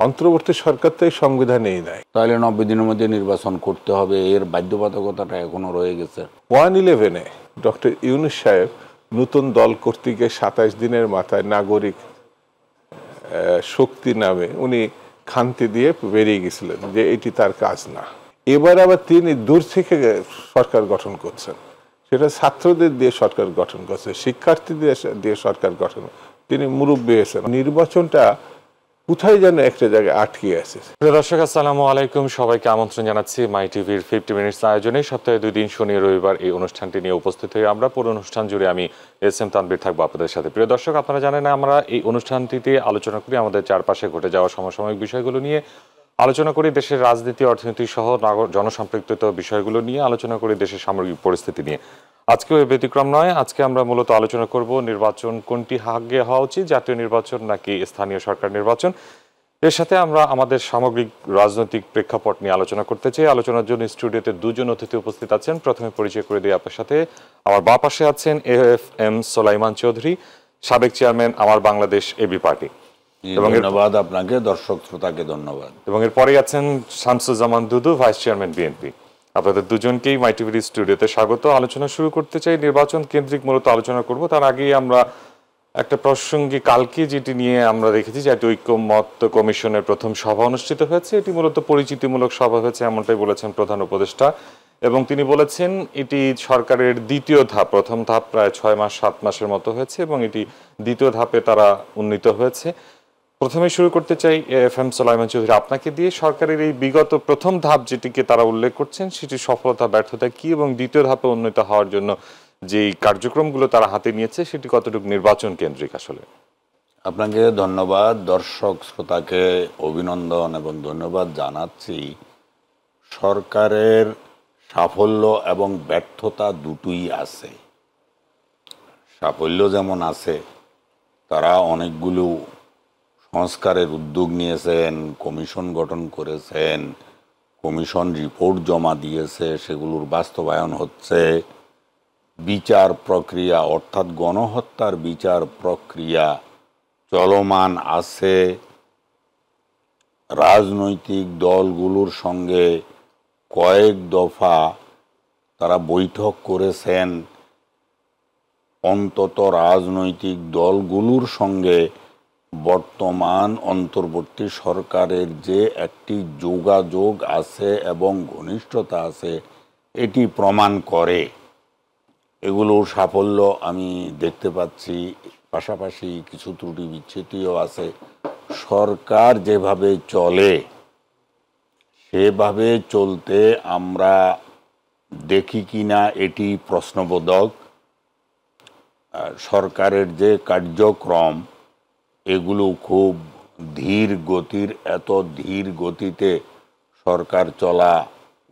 অন্তর্বর্তী সরকার তো এই সংবিধানেই নাই। তাহলে 90 দিনের মধ্যে নির্বাচন করতে হবে, এর বাধ্যবাধকতাটা এখনো রয়ে গেছে। 1/11-এ ডক্টর ইউনূস সাহেব নতুন দল কর্তৃক 27 দিনের মাথায় নাগরিক শক্তি নামে উনি খান্তি দিয়ে বেরিয়ে গেছিলেন যে এটি তার কাজ না। এবার আবার তিনি দূর থেকে সরকার গঠন করছেন, সেটা ছাত্রদের দিয়ে সরকার গঠন করছে, শিক্ষার্থীদের দিয়ে সরকার গঠন। তিনি মুরব্বী হয়েছেন। নির্বাচনটা কোথায় যেন একটা জায়গায় আটকে আছে। দর্শক আসসালামু আলাইকুম, সবাইকে আমন্ত্রণ জানাচ্ছি মাই টিভির 50 মিনিটস আয়োজনে। সপ্তাহে 2 দিন শনি রবিবার এই অনুষ্ঠানটি নিয়ে উপস্থিত হই আমরা। পুরো অনুষ্ঠান জুড়ে আমি এস.এম. তানভীর থাকবো আপনাদের সাথে। প্রিয় দর্শক, আপনারা জানেন আমরা এই অনুষ্ঠানটিতে আলোচনা করি আমাদের চারপাশে ঘটে যাওয়া সমসাময়িক বিষয়গুলো নিয়ে, আলোচনা করি দেশের রাজনীতি, অর্থনীতি সহ জনসম্পৃক্ত বিষয়গুলো নিয়ে, আলোচনা করি দেশের সামগ্রিক পরিস্থিতি নিয়ে। আজকেও ব্যতিক্রম নয়। আজকে আমরা মূলত আলোচনা করব নির্বাচন কোনটি আগে হওয়া উচিত, জাতীয় নির্বাচন নাকি স্থানীয় সরকার নির্বাচন। এর সাথে আমরা আমাদের সামগ্রিক রাজনৈতিক প্রেক্ষাপট নিয়ে আলোচনা করতে চাই। আলোচনার জন্য স্টুডিওতে দুজন অতিথি উপস্থিত আছেন। প্রথমে পরিচয় করে দিই আপনার সাথে। আমার বাঁ পাশে আছেন এ.এফ.এম. সোলাইমান চৌধুরী, সাবেক চেয়ারম্যান আমার বাংলাদেশ এবি পার্টি। ধন্যবাদ আপনাকে, দর্শক শ্রোতাকে ধন্যবাদ। এবং এর পরেই আছেন শামসুজ্জামান দুদু, ভাইস চেয়ারম্যান বিএনপি। আপনাদের দুজনকেই মাই টিভির স্টুডিওতে স্বাগত। আলোচনা শুরু করতে চাই, নির্বাচন কেন্দ্রিক মূলত আলোচনা করব। তার আগেই আমরা একটা প্রসঙ্গে কালকে যেটি নিয়ে আমরা দেখেছি যে ঐক্যমত্য কমিশনের প্রথম সভা অনুষ্ঠিত হয়েছে। এটি মূলত পরিচিতিমূলক সভা হয়েছে, এমনটাই বলেছেন প্রধান উপদেষ্টা। এবং তিনি বলেছেন এটি সরকারের দ্বিতীয় ধাপ। প্রথম ধাপ প্রায় 6-7 মাসের মতো হয়েছে এবং এটি দ্বিতীয় ধাপে তারা উন্নীত হয়েছে। প্রথমে শুরু করতে চাই এ.এফ.এম. সোলাইমান চৌধুরী আপনাকে দিয়ে। সরকারের এই বিগত প্রথম ধাপ যেটিকে তারা উল্লেখ করছেন সেটির সফলতা ব্যর্থতা কি, এবং দ্বিতীয় ধাপে উন্নীত হওয়ার জন্য যেই কার্যক্রমগুলো তারা হাতে নিয়েছে সেটি কতটুকু নির্বাচন কেন্দ্রিক আসলে? আপনাকে ধন্যবাদ, দর্শক শ্রোতাকে অভিনন্দন এবং ধন্যবাদ জানাচ্ছি। সরকারের সাফল্য এবং ব্যর্থতা দুটোই আছে। সাফল্য যেমন আছে, তারা অনেকগুলো সংস্কারের উদ্যোগ নিয়েছেন, কমিশন গঠন করেছেন, কমিশন রিপোর্ট জমা দিয়েছে, সেগুলোর বাস্তবায়ন হচ্ছে। বিচার প্রক্রিয়া অর্থাৎ গণহত্যার বিচার প্রক্রিয়া চলমান আছে। রাজনৈতিক দলগুলোর সঙ্গে কয়েক দফা তারা বৈঠক করেছেন। অন্তত রাজনৈতিক দলগুলোর সঙ্গে বর্তমান অন্তর্বর্তী সরকারের যে একটি যোগাযোগ আছে এবং ঘনিষ্ঠতা আছে, এটি প্রমাণ করে। এগুলোর সাফল্য আমি দেখতে পাচ্ছি। পাশাপাশি কিছু ত্রুটি বিচ্ছুতিও আছে। সরকার যেভাবে চলে সেভাবে চলতে আমরা দেখি কিনা এটি প্রশ্নবোধক। সরকারের যে কার্যক্রম এগুলো খুব ধীর গতির। এত ধীর গতিতে সরকার চলা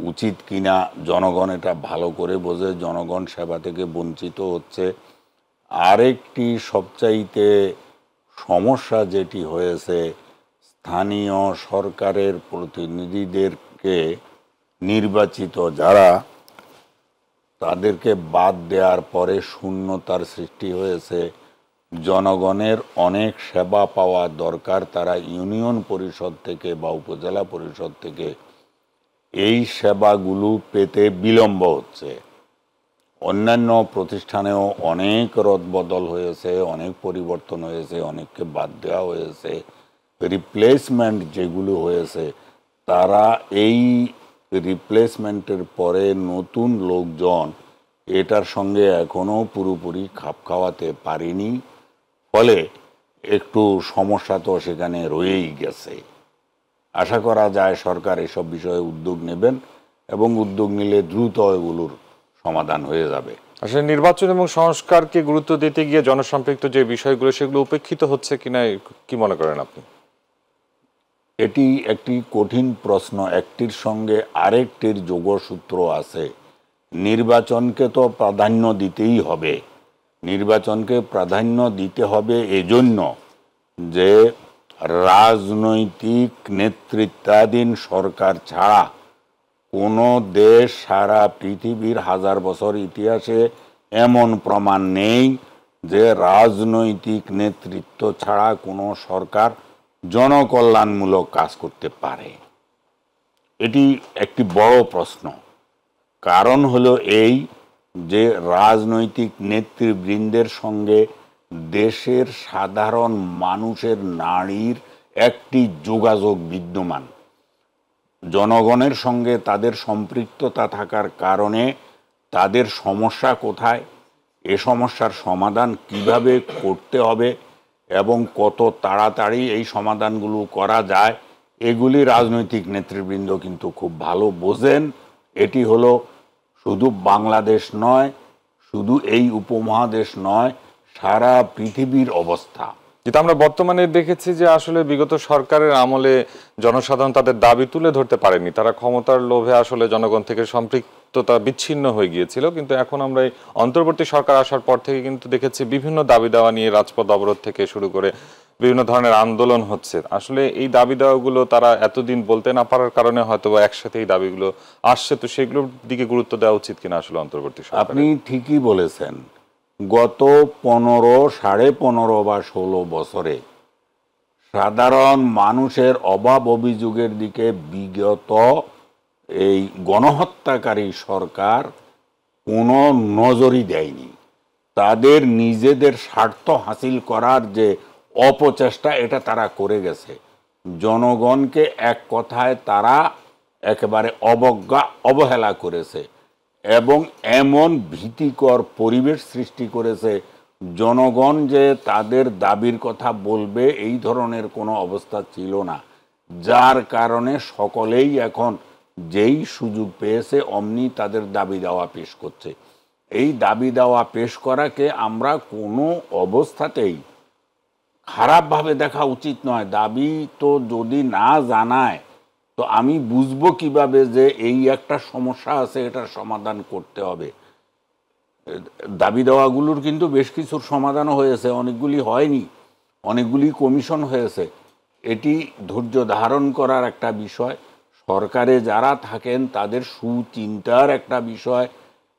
উচিত কিনা জনগণ এটা ভালো করে বোঝে। জনগণ সেবা থেকে বঞ্চিত হচ্ছে। আরেকটি সবচাইতে সমস্যা যেটি হয়েছে, স্থানীয় সরকারের প্রতিনিধিদেরকে নির্বাচিত যারা, তাদেরকে বাদ দেওয়ার পরে শূন্যতার সৃষ্টি হয়েছে। জনগণের অনেক সেবা পাওয়া দরকার, তারা ইউনিয়ন পরিষদ থেকে বা উপজেলা পরিষদ থেকে এই সেবাগুলো পেতে বিলম্ব হচ্ছে। অন্যান্য প্রতিষ্ঠানেও অনেক রদবদল হয়েছে, অনেক পরিবর্তন হয়েছে, অনেককে বাদ দেওয়া হয়েছে। রিপ্লেসমেন্ট যেগুলো হয়েছে, তারা এই রিপ্লেসমেন্টের পরে নতুন লোকজন এটার সঙ্গে এখনও পুরোপুরি খাপ খাওয়াতে পারেনি। ফলে একটু সমস্যা তো সেখানে রয়েই গেছে। আশা করা যায় সরকার এসব বিষয়ে উদ্যোগ নেবেন এবং উদ্যোগ নিলে দ্রুত এগুলোর সমাধান হয়ে যাবে। আসলে নির্বাচন এবং সংস্কারকে গুরুত্ব দিতে গিয়ে জনসম্পৃক্ত যে বিষয়গুলো সেগুলো উপেক্ষিত হচ্ছে কিনা কি মনে করেন আপনি? এটি একটি কঠিন প্রশ্ন। একটির সঙ্গে আরেকটির যোগসূত্র আছে। নির্বাচনকে তো প্রাধান্য দিতেই হবে। নির্বাচনকে প্রাধান্য দিতে হবে এজন্য যে রাজনৈতিক নেতৃত্বাধীন সরকার ছাড়া কোনো দেশ সারা পৃথিবীর 1000 বছর ইতিহাসে এমন প্রমাণ নেই যে রাজনৈতিক নেতৃত্ব ছাড়া কোনো সরকার জনকল্যাণমূলক কাজ করতে পারে? এটি একটি বড় প্রশ্ন। কারণ হলো এই যে রাজনৈতিক নেতৃবৃন্দের সঙ্গে দেশের সাধারণ মানুষের নারীর একটি যোগাযোগ বিদ্যমান। জনগণের সঙ্গে তাদের সম্পৃক্ততা থাকার কারণে তাদের সমস্যা কোথায়, এ সমস্যার সমাধান কিভাবে করতে হবে এবং কত তাড়াতাড়ি এই সমাধানগুলো করা যায়, এগুলি রাজনৈতিক নেতৃবৃন্দ কিন্তু খুব ভালো বোঝেন। এটি হলো শুধু বাংলাদেশ নয়, শুধু এই উপমহাদেশ নয়, সারা পৃথিবীর অবস্থা। কিন্তু আমরা বর্তমানে দেখেছি যে আসলে বিগত সরকারের আমলে জনসাধারণ তাদের দাবি তুলে ধরতে পারেনি। তারা ক্ষমতার লোভে আসলে জনগণ থেকে সম্পৃক্ততা বিচ্ছিন্ন হয়ে গিয়েছিল। কিন্তু এখন আমরা এই অন্তর্বর্তী সরকার আসার পর থেকে কিন্তু দেখেছি বিভিন্ন দাবি দেওয়া নিয়ে রাজপথ অবরোধ থেকে শুরু করে বিভিন্ন ধরনের আন্দোলন হচ্ছে। আসলে এই দাবি দেওয়াগুলো তারা এতদিন বলতে না পারার কারণে হয়তো একসাথে এই দাবিগুলো আসছে। তো সেগুলোর দিকে গুরুত্ব দেওয়া উচিত কিনা আসলে অন্তর্বর্তী সরকার? আপনি ঠিকই বলেছেন। গত 15, 15.5 বা 16 বছরে সাধারণ মানুষের অভাব অভিযোগের দিকে বিগত এই গণহত্যাকারী সরকার কোনো নজরই দেয়নি। তাদের নিজেদের স্বার্থ হাসিল করার যে অপচেষ্টা, এটা তারা করে গেছে। জনগণকে এক কথায় তারা একেবারে অবহেলা করেছে এবং এমন ভীতিকর পরিবেশ সৃষ্টি করেছে, জনগণ যে তাদের দাবির কথা বলবে এই ধরনের কোনো অবস্থা ছিল না। যার কারণে সকলেই এখন যেই সুযোগ পেয়েছে অমনি তাদের দাবি দাওয়া পেশ করছে। এই দাবি দাওয়া পেশ করাকে আমরা কোনো অবস্থাতেই খারাপভাবে দেখা উচিত নয়। দাবি তো যদি না জানায় তো আমি বুঝবো কিভাবে যে এই একটা সমস্যা আছে, এটার সমাধান করতে হবে। দাবি দেওয়াগুলোর কিন্তু বেশ কিছুর সমাধানও হয়েছে, অনেকগুলি হয়নি, অনেকগুলি কমিশন হয়েছে। এটি ধৈর্য ধারণ করার একটা বিষয়, সরকারে যারা থাকেন তাদের সুচিন্তার একটা বিষয়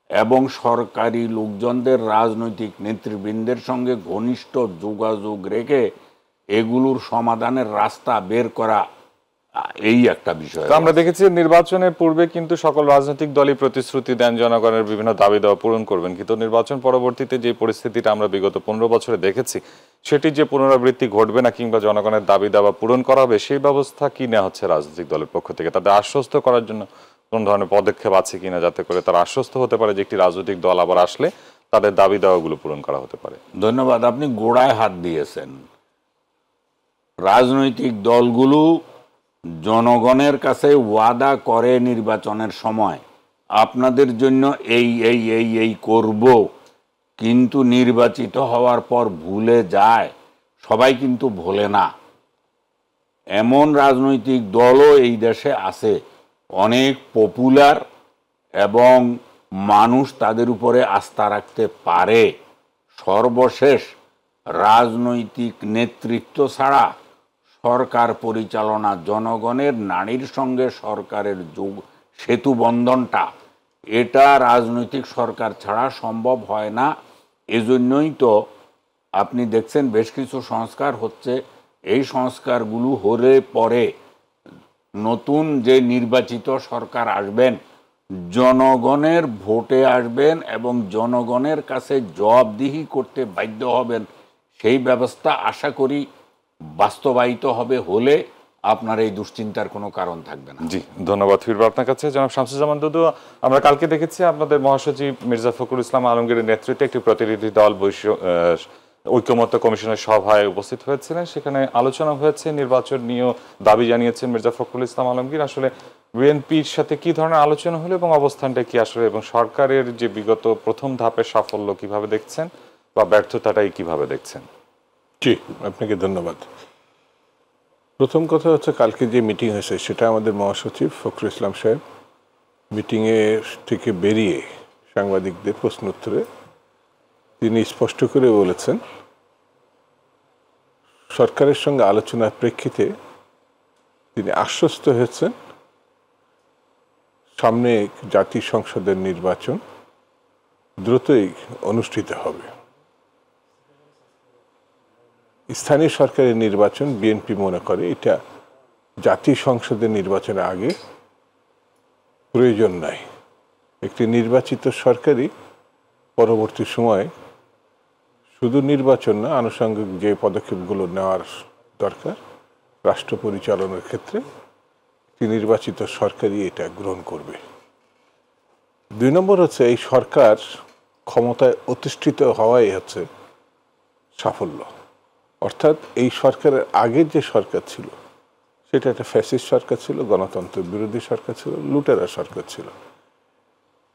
এবং সরকারি লোকজনদের রাজনৈতিক নেতৃবৃন্দের সঙ্গে ঘনিষ্ঠ যোগাযোগ রেখে এগুলোর সমাধানের রাস্তা বের করা, এই একটা বিষয়। আমরা দেখেছি নির্বাচনের পূর্বে কিন্তু সকল রাজনৈতিক দলই প্রতিশ্রুতি দেন জনগণের বিভিন্ন দাবি দাওয়া পূরণ করবেন, কিন্তু নির্বাচন পরবর্তীতে যে পরিস্থিতিটা আমরা বিগত 15 বছরে দেখেছি সেটি যে পুনরাবৃত্তি ঘটবে না কিংবা জনগণের দাবি দাওয়া পূরণ করা হবে সেই ব্যবস্থা কি নেওয়া হচ্ছে রাজনৈতিক দলের পক্ষ থেকে? তাদের আশ্বস্ত করার জন্য কোন ধরনের পদক্ষেপ আছে কিনা যাতে করে তারা আশ্বস্ত হতে পারে যে একটি রাজনৈতিক দল আবার আসলে তাদের দাবি দাওয়াগুলো পূরণ করা হতে পারে? ধন্যবাদ, আপনি গোড়ায় হাত দিয়েছেন। রাজনৈতিক দলগুলো জনগণের কাছে ওয়াদা করে নির্বাচনের সময় আপনাদের জন্য এই করব, কিন্তু নির্বাচিত হওয়ার পর ভুলে যায়। সবাই কিন্তু ভোলে না। এমন রাজনৈতিক দলও এই দেশে আছে, অনেক পপুলার এবং মানুষ তাদের উপরে আস্থা রাখতে পারে। সর্বশেষ রাজনৈতিক নেতৃত্ব ছাড়া সরকার পরিচালনা, জনগণের নারীর সঙ্গে সরকারের সেতু বন্ধনটা, এটা রাজনৈতিক সরকার ছাড়া সম্ভব হয় না। এজন্যই তো আপনি দেখছেন বেশ কিছু সংস্কার হচ্ছে। এই সংস্কারগুলো হলে পরে নতুন যে নির্বাচিত সরকার আসবেন জনগণের ভোটে আসবেন এবং জনগণের কাছে জবাবদিহি করতে বাধ্য হবেন। সেই ব্যবস্থা আশা করি বাস্তবায়িত হবে, হলে আপনার এই দুশ্চিন্তার কোনো কারণ থাকবে না। জি, ধন্যবাদ ফিরবো আপনার কাছে জনাব শামসুজ্জামান দুদু। আমরা কালকে দেখেছি আপনাদের মহাসচিব মির্জা ফখরুল ইসলাম আলমগীরের নেতৃত্বে একটি প্রতিনিধি দল ঐক্যমত্য কমিশনের সভায় উপস্থিত হয়েছিলেন। সেখানে আলোচনা হয়েছে, নির্বাচন নিয়েও দাবি জানিয়েছেন মির্জা ফখরুল ইসলাম আলমগীর। আসলে বিএনপির সাথে কি ধরনের আলোচনা হলো এবং অবস্থানটা কি আসলে, এবং সরকারের যে বিগত প্রথম ধাপের সাফল্য কিভাবে দেখছেন বা ব্যর্থতাটাই কিভাবে দেখছেন? জি, আপনাকে ধন্যবাদ। প্রথম কথা হচ্ছে, কালকে যে মিটিং হয়েছে সেটা আমাদের মহাসচিব ফখরুল ইসলাম সাহেব মিটিংয়ে থেকে বেরিয়ে সাংবাদিকদের প্রশ্ন উত্তরে তিনি স্পষ্ট করে বলেছেন সরকারের সঙ্গে আলোচনার প্রেক্ষিতে তিনি আশ্বস্ত হয়েছেন সামনে জাতীয় সংসদের নির্বাচন দ্রুতই অনুষ্ঠিত হবে। স্থানীয় সরকারের নির্বাচন বিএনপি মনে করে এটা জাতীয় সংসদের নির্বাচনের আগে প্রয়োজন নাই। একটি নির্বাচিত সরকারই পরবর্তী সময়ে শুধু নির্বাচন না, আনুষঙ্গিক যে পদক্ষেপগুলো নেওয়ার দরকার রাষ্ট্র পরিচালনার ক্ষেত্রে একটি নির্বাচিত সরকারই এটা গ্রহণ করবে। 2 নম্বর হচ্ছে এই সরকার ক্ষমতায় অধিষ্ঠিত হওয়াই হচ্ছে সাফল্য। অর্থাৎ এই সরকারের আগের যে সরকার ছিল সেটা একটা ফ্যাসিস্ট সরকার ছিল, গণতন্ত্র বিরোধী সরকার ছিল, লুটেরা সরকার ছিল।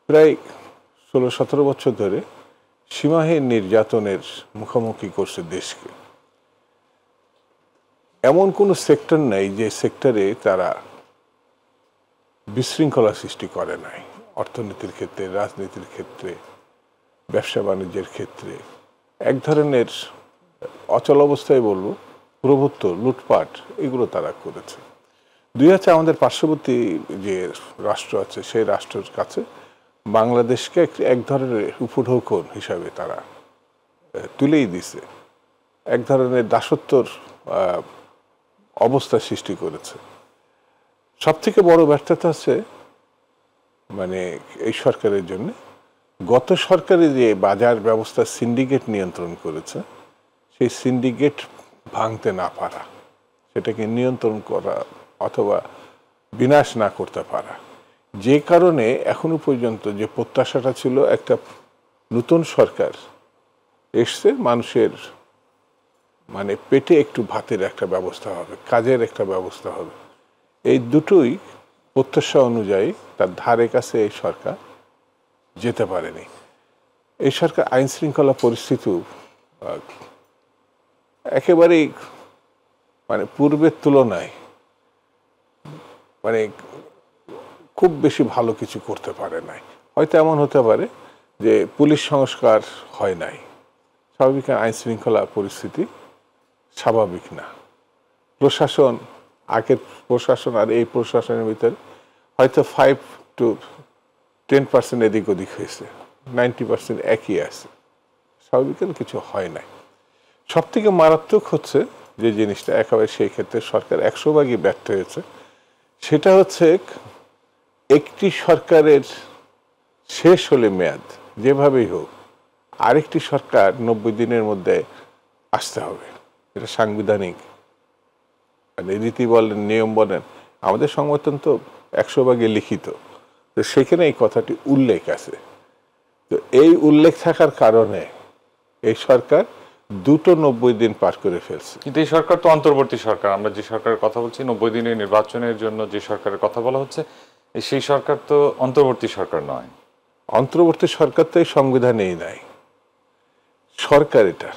প্রায় 16-17 বছর ধরে সীমাহীন নির্যাতনের মুখোমুখি করছে দেশকে। এমন কোনো সেক্টর নাই যে সেক্টরে তারা বিশৃঙ্খলা সৃষ্টি করে নাই। অর্থনীতির ক্ষেত্রে, রাজনীতির ক্ষেত্রে, ব্যবসা বাণিজ্যের ক্ষেত্রে এক ধরনের অচল অবস্থায় বলবো প্রভুত্ব, লুটপাট এগুলো তারা করেছে। দুই হচ্ছে আমাদের পার্শ্ববর্তী যে রাষ্ট্র আছে সেই রাষ্ট্রের কাছে বাংলাদেশকে এক ধরনের উপঢৌকন হিসাবে তারা তুলেই দিছে, এক ধরনের দাসত্বর অবস্থা সৃষ্টি করেছে। সবথেকে বড় ব্যর্থতা হচ্ছে মানে এই সরকারের জন্য গত সরকারে যে বাজার ব্যবস্থা সিন্ডিকেট নিয়ন্ত্রণ করেছে সেই সিন্ডিকেট ভাঙতে না পারা, সেটাকে নিয়ন্ত্রণ করা অথবা বিনাশ না করতে পারা, যে কারণে এখনো পর্যন্ত যে প্রত্যাশাটা ছিল একটা নতুন সরকার এসছে, মানুষের মানে পেটে একটু ভাতের একটা ব্যবস্থা হবে, কাজের একটা ব্যবস্থা হবে, এই দুটোই প্রত্যাশা অনুযায়ী তার ধারে কাছে এই সরকার যেতে পারেনি। এই সরকার আইন শৃঙ্খলা পরিস্থিতি একেবারেই মানে পূর্বের তুলনায় মানে খুব বেশি ভালো কিছু করতে পারে নাই। হয়তো এমন হতে পারে যে পুলিশ সংস্কার হয় নাই, স্বাভাবিক আইন শৃঙ্খলা পরিস্থিতি স্বাভাবিক না। প্রশাসন, আগের প্রশাসন আর এই প্রশাসনের ভিতরে হয়তো 5 to 10% এদিক ওদিক হয়েছে, 90% একই আছে, স্বাভাবিক কিছু হয় নাই। সব থেকে মারাত্মক হচ্ছে যে জিনিসটা একেবারে সেই ক্ষেত্রে সরকার 100 ভাগই ব্যর্থ হয়েছে, সেটা হচ্ছে একটি সরকারের শেষ হলে মেয়াদ যেভাবেই হোক আরেকটি সরকার 90 দিনের মধ্যে আসতে হবে। এটা সাংবিধানিক মানে রীতি বলেন, নিয়ম বলেন, আমাদের সংবিধান তো 100 ভাগে লিখিত, তো সেখানে এই কথাটি উল্লেখ আছে। তো এই উল্লেখ থাকার কারণে এই সরকার 90 দিন পার করে ফেলছে। কিন্তু এই সরকার তো অন্তর্বর্তী সরকার, আমরা যে সরকারের কথা বলছি 90 দিনের নির্বাচনের জন্য যে সরকারের কথা বলা হচ্ছে সেই সরকার তো অন্তর্বর্তী সরকার নয়। অন্তর্বর্তী সরকার তো এই সংবিধানেই নাই, সরকার এটা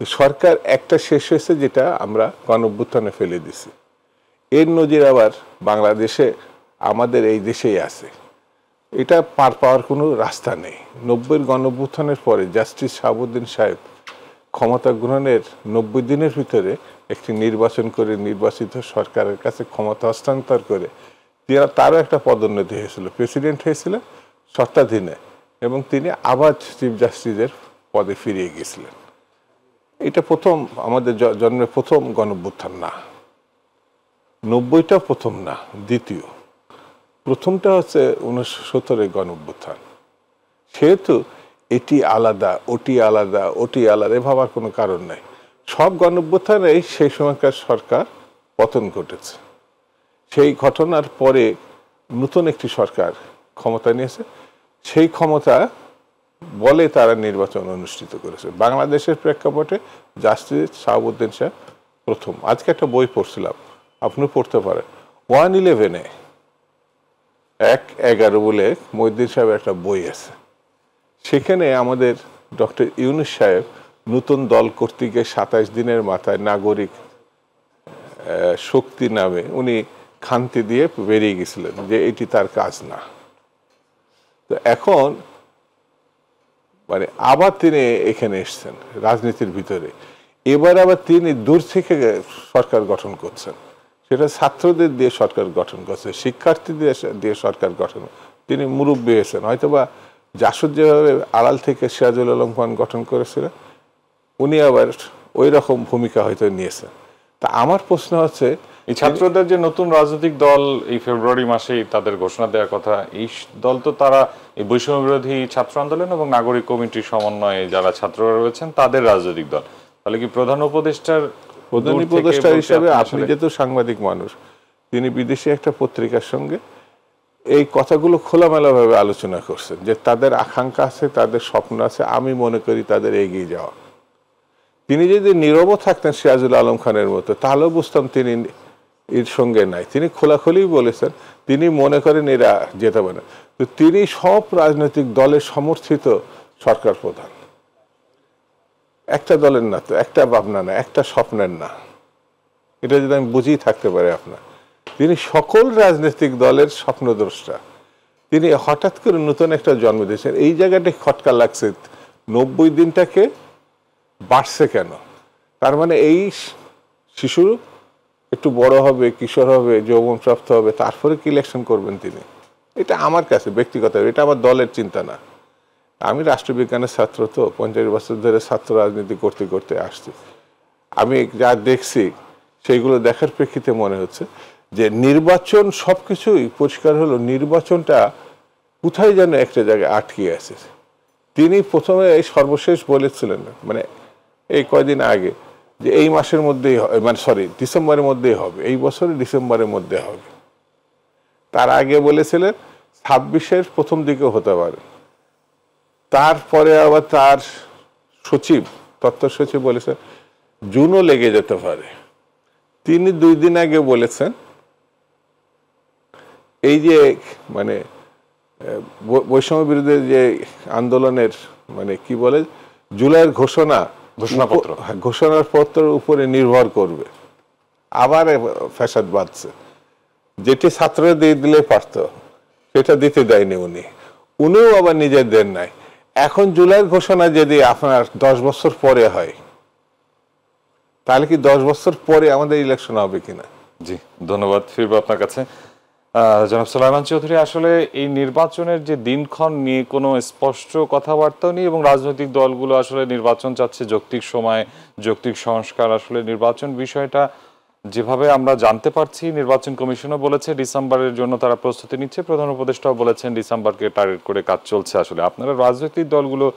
সরকার একটা শেষ হয়েছে যেটা আমরা গণঅভ্যুত্থানে ফেলে দিছি। এর নজির আবার বাংলাদেশে আমাদের এই দেশেই আছে, এটা পার পাওয়ার কোনো রাস্তা নেই। 90-এর গণঅভ্যুত্থানের পরে জাস্টিস শাহাবুদ্দিন সাহেব ক্ষমতা গ্রহণের 90 দিনের ভিতরে একটি নির্বাচন করে নির্বাচিত সরকারের কাছে ক্ষমতা হস্তান্তর করে তারও একটা পদোন্নতি হয়েছিল, প্রেসিডেন্ট হয়েছিল শর্তাধীনে, এবং তিনি আবার চিফ জাস্টিসের পদে ফিরিয়ে গিয়েছিলেন। এটা প্রথম আমাদের জন্মের প্রথম গণঅভ্যুত্থান না, 90টা প্রথম না, দ্বিতীয়। প্রথমটা হচ্ছে 1970-এর গণঅভ্যুত্থান। সেহেতু এটি আলাদা, ওটি আলাদা, ওটি আলাদা এ ভাবার কোনো কারণ নাই। সব গণঅভ্যুত্থানেই সেই সময়কার সরকার পতন ঘটেছে। সেই ঘটনার পরে নতুন একটি সরকার ক্ষমতা নিয়েছে, সেই ক্ষমতা বলে তারা নির্বাচন অনুষ্ঠিত করেছে। বাংলাদেশের প্রেক্ষাপটে জাস্টিস শাহাবুদ্দিন সাহেব প্রথম। আজকে একটা বই পড়ছিলাম, আপনি পড়তে পারেন, 111-এ 1-11 বলে মহিউদ্দিন সাহেবের একটা বই আছে, সেখানে আমাদের ডক্টর ইউনূস সাহেব নতুন দল কর্তৃক 27 দিনের মাথায় নাগরিক শক্তি নামে উনি খান্তি দিয়ে বেরিয়ে গেছিলেন যে এটি তার কাজ না। তো এখন মানে আবার তিনি এখানে এসছেন রাজনীতির ভিতরে, এবার আবার তিনি দূর থেকে সরকার গঠন করছেন, সেটা ছাত্রদের দিয়ে সরকার গঠন করছে, শিক্ষার্থীদের দিয়ে সরকার গঠন। তিনি মুরব্বী হয়েছেন, হয়তোবা জাসদ যেভাবে আড়াল থেকে সিরাজুল আলম খান গঠন করেছিলেন, উনি আবার ওই রকম ভূমিকা হয়তো নিয়েছেন। তা আমার প্রশ্ন হচ্ছে, এই ছাত্রদের যে নতুন রাজনৈতিক দল এই ফেব্রুয়ারি মাসেই তাদের ঘোষণা দেওয়ার কথা, এই দল তো তারা এই বৈষম্য বিরোধী ছাত্র আন্দোলন এবং নাগরিক কমিটির সমন্বয়ে যারা ছাত্ররা রয়েছেন তাদের রাজনৈতিক দল, তাহলে কি প্রধান উপদেষ্টার হিসাবে আপনি যেহেতু সাংবাদিক মানুষ, তিনি বিদেশি একটা পত্রিকার সঙ্গে এই কথাগুলো খোলামেলাভাবে আলোচনা করছেন যে তাদের আকাঙ্ক্ষা আছে, তাদের স্বপ্ন আছে, আমি মনে করি তাদের এগিয়ে যাওয়া। তিনি যদি নীরব থাকতেন সিরাজুল আলম খানের মতো, তাহলেও বুঝতাম তিনি এর সঙ্গে নাই। তিনি খোলাখুলি বলেছেন তিনি মনে করেন এরা যেতে পারে না। তো তিনি সব রাজনৈতিক দলের সমর্থিত সরকার প্রধান, একটা দলের না, তো একটা ভাবনা না, একটা স্বপ্নের না, এটা যদি আমি বুঝিয়ে থাকতে পারি আপনার। তিনি সকল রাজনৈতিক দলের স্বপ্নদ্রষ্টা। তিনি হঠাৎ করে নতুন একটা জন্ম দিয়েছেন। এই জায়গাটা খটকা লাগছে, 90 দিনটাকে বাড়ছে কেন? তার মানে এই শিশু একটু বড় হবে, কিশোর হবে, যৌবনপ্রাপ্ত হবে, তারপরে কি ইলেকশন করবেন তিনি? এটা আমার কাছে ব্যক্তিগত, এটা আমার দলের চিন্তা না। আমি রাষ্ট্রবিজ্ঞানের ছাত্র, তো 50 বছর ধরে ছাত্র রাজনীতি করতে করতে আসছি। আমি যা দেখছি সেইগুলো দেখার প্রেক্ষিতে মনে হচ্ছে যে নির্বাচন সবকিছুই পরিষ্কার হলো, নির্বাচনটা কোথায় যেন একটা জায়গায় আটকে আছে। তিনি প্রথমে এই সর্বশেষ বলেছিলেন, মানে এই কয়দিন আগে, যে এই মাসের মধ্যেই, মানে ডিসেম্বরের মধ্যেই হবে, এই বছরের ডিসেম্বরের মধ্যে হবে। তার আগে বলেছিলেন 26-এর প্রথম দিকে হতে পারে। তারপরে আবার তার সচিব, তথ্য সচিব বলেছেন জুনও লেগে যেতে পারে। তিনি 2 দিন আগে বলেছেন এই যে মানে বৈষম্য বিরোধী যে আন্দোলনের মানে কি বলে জুলাইয়ের ঘোষণার পত্রের উপরে নির্ভর করবে। আবার ফ্যাসাদ বাঁধছে, যেটি ছাত্ররা দিয়ে দিলে পারত সেটা দিতে দেয়নি উনিও আবার নিজের দেন নাই। এখন জুলাইয়ের ঘোষণা যদি আপনার 10 বছর পরে হয়, তাহলে কি 10 বছর পরে আমাদের ইলেকশন হবে কিনা? জি, ধন্যবাদ। ফিরবো আপনার কাছে। জনাব সুলাইমান চৌধুরী, আসলে এই নির্বাচনের যে দিনক্ষণ নিয়ে কোনো স্পষ্ট কথাবার্তাও নেই এবং রাজনৈতিক দলগুলো আসলে নির্বাচন চাচ্ছে যৌক্তিক সময়, যৌক্তিক সংস্কার। আসলে নির্বাচন বিষয়টা যেভাবে আমরা জানতে পারছি, নির্বাচন কমিশনও বলেছে ডিসেম্বরের জন্য তারা প্রস্তুতি নিচ্ছে, প্রধান উপদেষ্টাও বলেছেন ডিসেম্বরকে টার্গেট করে কাজ চলছে। আসলে আপনারা রাজনৈতিক দলগুলো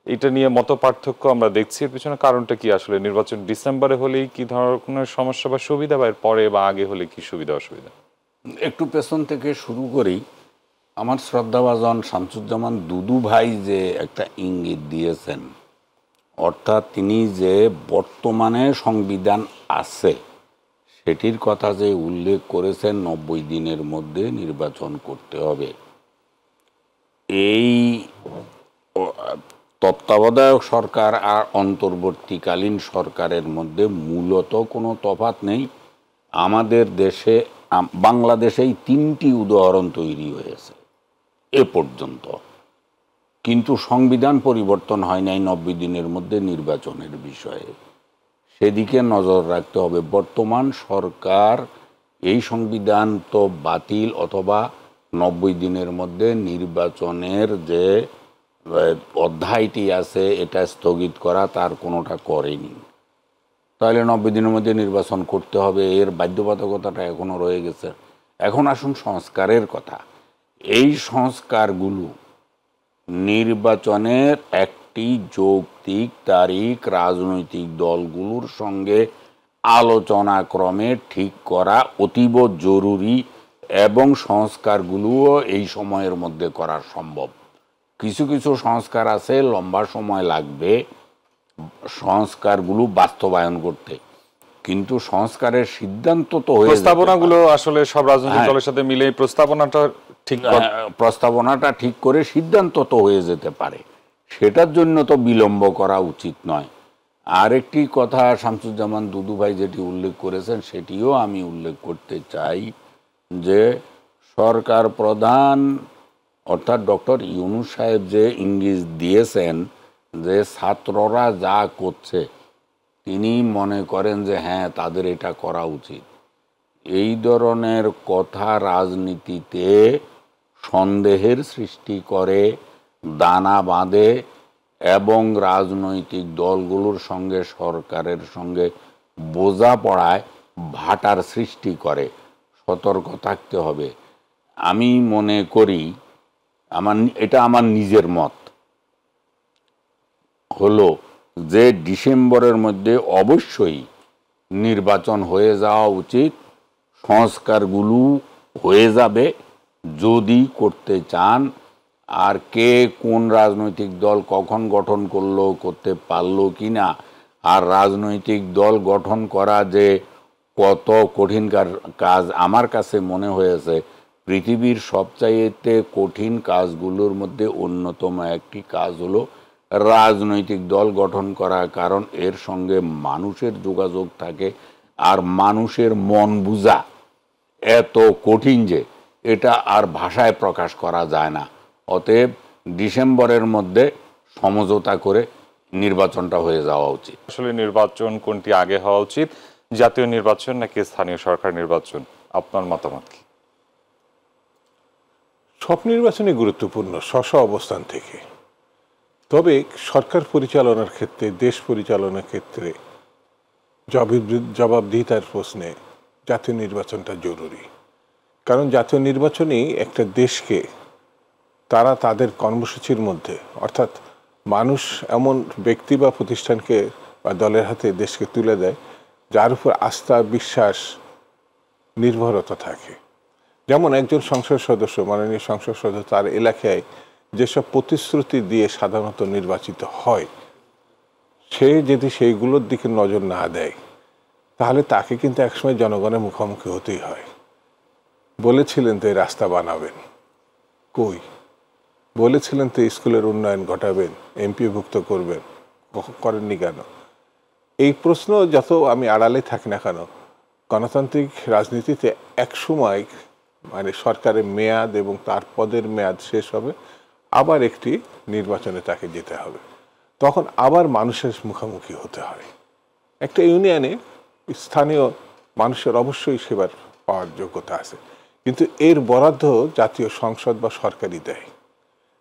এটা নিয়ে মত পার্থক্য আমরা দেখছি, এর পিছনে কারণটা কি? আসলে নির্বাচন ডিসেম্বরে হলেই কি ধরনের সমস্যা বা সুবিধা, বা এর পরে বা আগে হলে কি সুবিধা অসুবিধা? একটু পেছন থেকে শুরু করি। আমার শ্রদ্ধাভাজন শামসুজ্জামান দুদু ভাই যে একটা ইঙ্গিত দিয়েছেন, অর্থাৎ তিনি যে বর্তমানে সংবিধান আছে সেটির কথা যে উল্লেখ করেছেন 90 দিনের মধ্যে নির্বাচন করতে হবে, এই তত্ত্বাবধায়ক সরকার আর অন্তর্বর্তীকালীন সরকারের মধ্যে মূলত কোনো তফাৎ নেই। আমাদের দেশে বাংলাদেশেই 3টি উদাহরণ তৈরি হয়েছে এ পর্যন্ত, কিন্তু সংবিধান পরিবর্তন হয় নাই 90 দিনের মধ্যে নির্বাচনের বিষয়ে। সেদিকে নজর রাখতে হবে। বর্তমান সরকার এই সংবিধান তো বাতিল অথবা 90 দিনের মধ্যে নির্বাচনের যে অধ্যায়টি আছে এটা স্থগিত করা, তার কোনোটা করেনি। তাহলে 90 দিনের মধ্যে নির্বাচন করতে হবে, এর বাধ্যবাধকতাটা এখনো রয়ে গেছে। এখন আসুন সংস্কারের কথা। এই সংস্কারগুলো নির্বাচনের একটি যৌক্তিক তারিখ রাজনৈতিক দলগুলোর সঙ্গে আলোচনা ক্রমে ঠিক করা অতীব জরুরি এবং সংস্কারগুলোও এই সময়ের মধ্যে করা সম্ভব। কিছু কিছু সংস্কার আছে লম্বা সময় লাগবে সংস্কারগুলো বাস্তবায়ন করতে, কিন্তু সংস্কারের সিদ্ধান্ত তো হয়ে, প্রস্তাবনাগুলো আসলে সব রাজনৈতিক দলের সাথে মিলে প্রস্তাবনাটা ঠিক করে সিদ্ধান্ত তো হয়ে যেতে পারে, সেটার জন্য তো বিলম্ব করা উচিত নয়। আরেকটি কথা শামসুজ্জামান দুদু ভাই যেটি উল্লেখ করেছেন সেটিও আমি উল্লেখ করতে চাই, যে সরকার প্রধান অর্থাৎ ডক্টর ইউনূস সাহেব যে ইঙ্গিত দিয়েছেন যে ছাত্ররা যা করছে তিনি মনে করেন যে হ্যাঁ তাদের এটা করা উচিত, এই ধরনের কথা রাজনীতিতে সন্দেহের সৃষ্টি করে, দানা বাঁধে এবং রাজনৈতিক দলগুলোর সঙ্গে সরকারের সঙ্গে বোঝাপড়ায় ভাটার সৃষ্টি করে। সতর্ক থাকতে হবে। আমি মনে করি, এটা আমার নিজের মত হলো যে ডিসেম্বরের মধ্যে অবশ্যই নির্বাচন হয়ে যাওয়া উচিত। সংস্কারগুলো হয়ে যাবে যদি করতে চান। আর কে কোন রাজনৈতিক দল কখন গঠন করলো, করতে পারলো কি না, আর রাজনৈতিক দল গঠন করা যে কত কঠিন কাজ আমার কাছে মনে হয়েছে পৃথিবীর সবচাইতে কঠিন কাজগুলোর মধ্যে অন্যতম একটি কাজ হলো রাজনৈতিক দল গঠন করা। কারণ এর সঙ্গে মানুষের যোগাযোগ থাকে, আর মানুষের মন বুঝা এত কঠিন যে এটা আর ভাষায় প্রকাশ করা যায় না। অতএব ডিসেম্বরের মধ্যে সমঝোতা করে নির্বাচনটা হয়ে যাওয়া উচিত। আসলে নির্বাচন কোনটি আগে হওয়া উচিত, জাতীয় নির্বাচন নাকি স্থানীয় সরকার নির্বাচন? আপনার মতামত কি? সব নির্বাচনই গুরুত্বপূর্ণ স্ব অবস্থান থেকে। তবে সরকার পরিচালনার ক্ষেত্রে, দেশ পরিচালনার ক্ষেত্রে জবাবদিহিতার প্রশ্নে জাতীয় নির্বাচনটা জরুরি। কারণ জাতীয় নির্বাচনই একটা দেশকে তারা তাদের কর্মসূচির মধ্যে, অর্থাৎ মানুষ এমন ব্যক্তি বা প্রতিষ্ঠানকে বা দলের হাতে দেশকে তুলে দেয় যার উপর আস্থা, বিশ্বাস, নির্ভরতা থাকে। যেমন একজন সংসদ সদস্য, মাননীয় সংসদ সদস্য তার এলাকায় যেসব প্রতিশ্রুতি দিয়ে সাধারণত নির্বাচিত হয়, সে যদি সেইগুলোর দিকে নজর না দেয় তাহলে তাকে কিন্তু একসময় জনগণের মুখোমুখি হতেই হয়। বলেছিলেন তো এই রাস্তা বানাবেন, কই? বলেছিলেন তো স্কুলের উন্নয়ন ঘটাবেন, এমপিভুক্ত করবেন, করেননি কেন? এই প্রশ্ন যত আমি আড়ালে থাকি না কেন, গণতান্ত্রিক রাজনীতিতে এক সময় মানে সরকারের মেয়াদ এবং তার পদের মেয়াদ শেষ হবে, আবার একটি নির্বাচনে তাকে যেতে হবে, তখন আবার মানুষের মুখোমুখি হতে হয়। একটা ইউনিয়নে স্থানীয় মানুষের অবশ্যই সেবার পাওয়ার যোগ্যতা আছে, কিন্তু এর বরাদ্দ জাতীয় সংসদ বা সরকারই দেয়।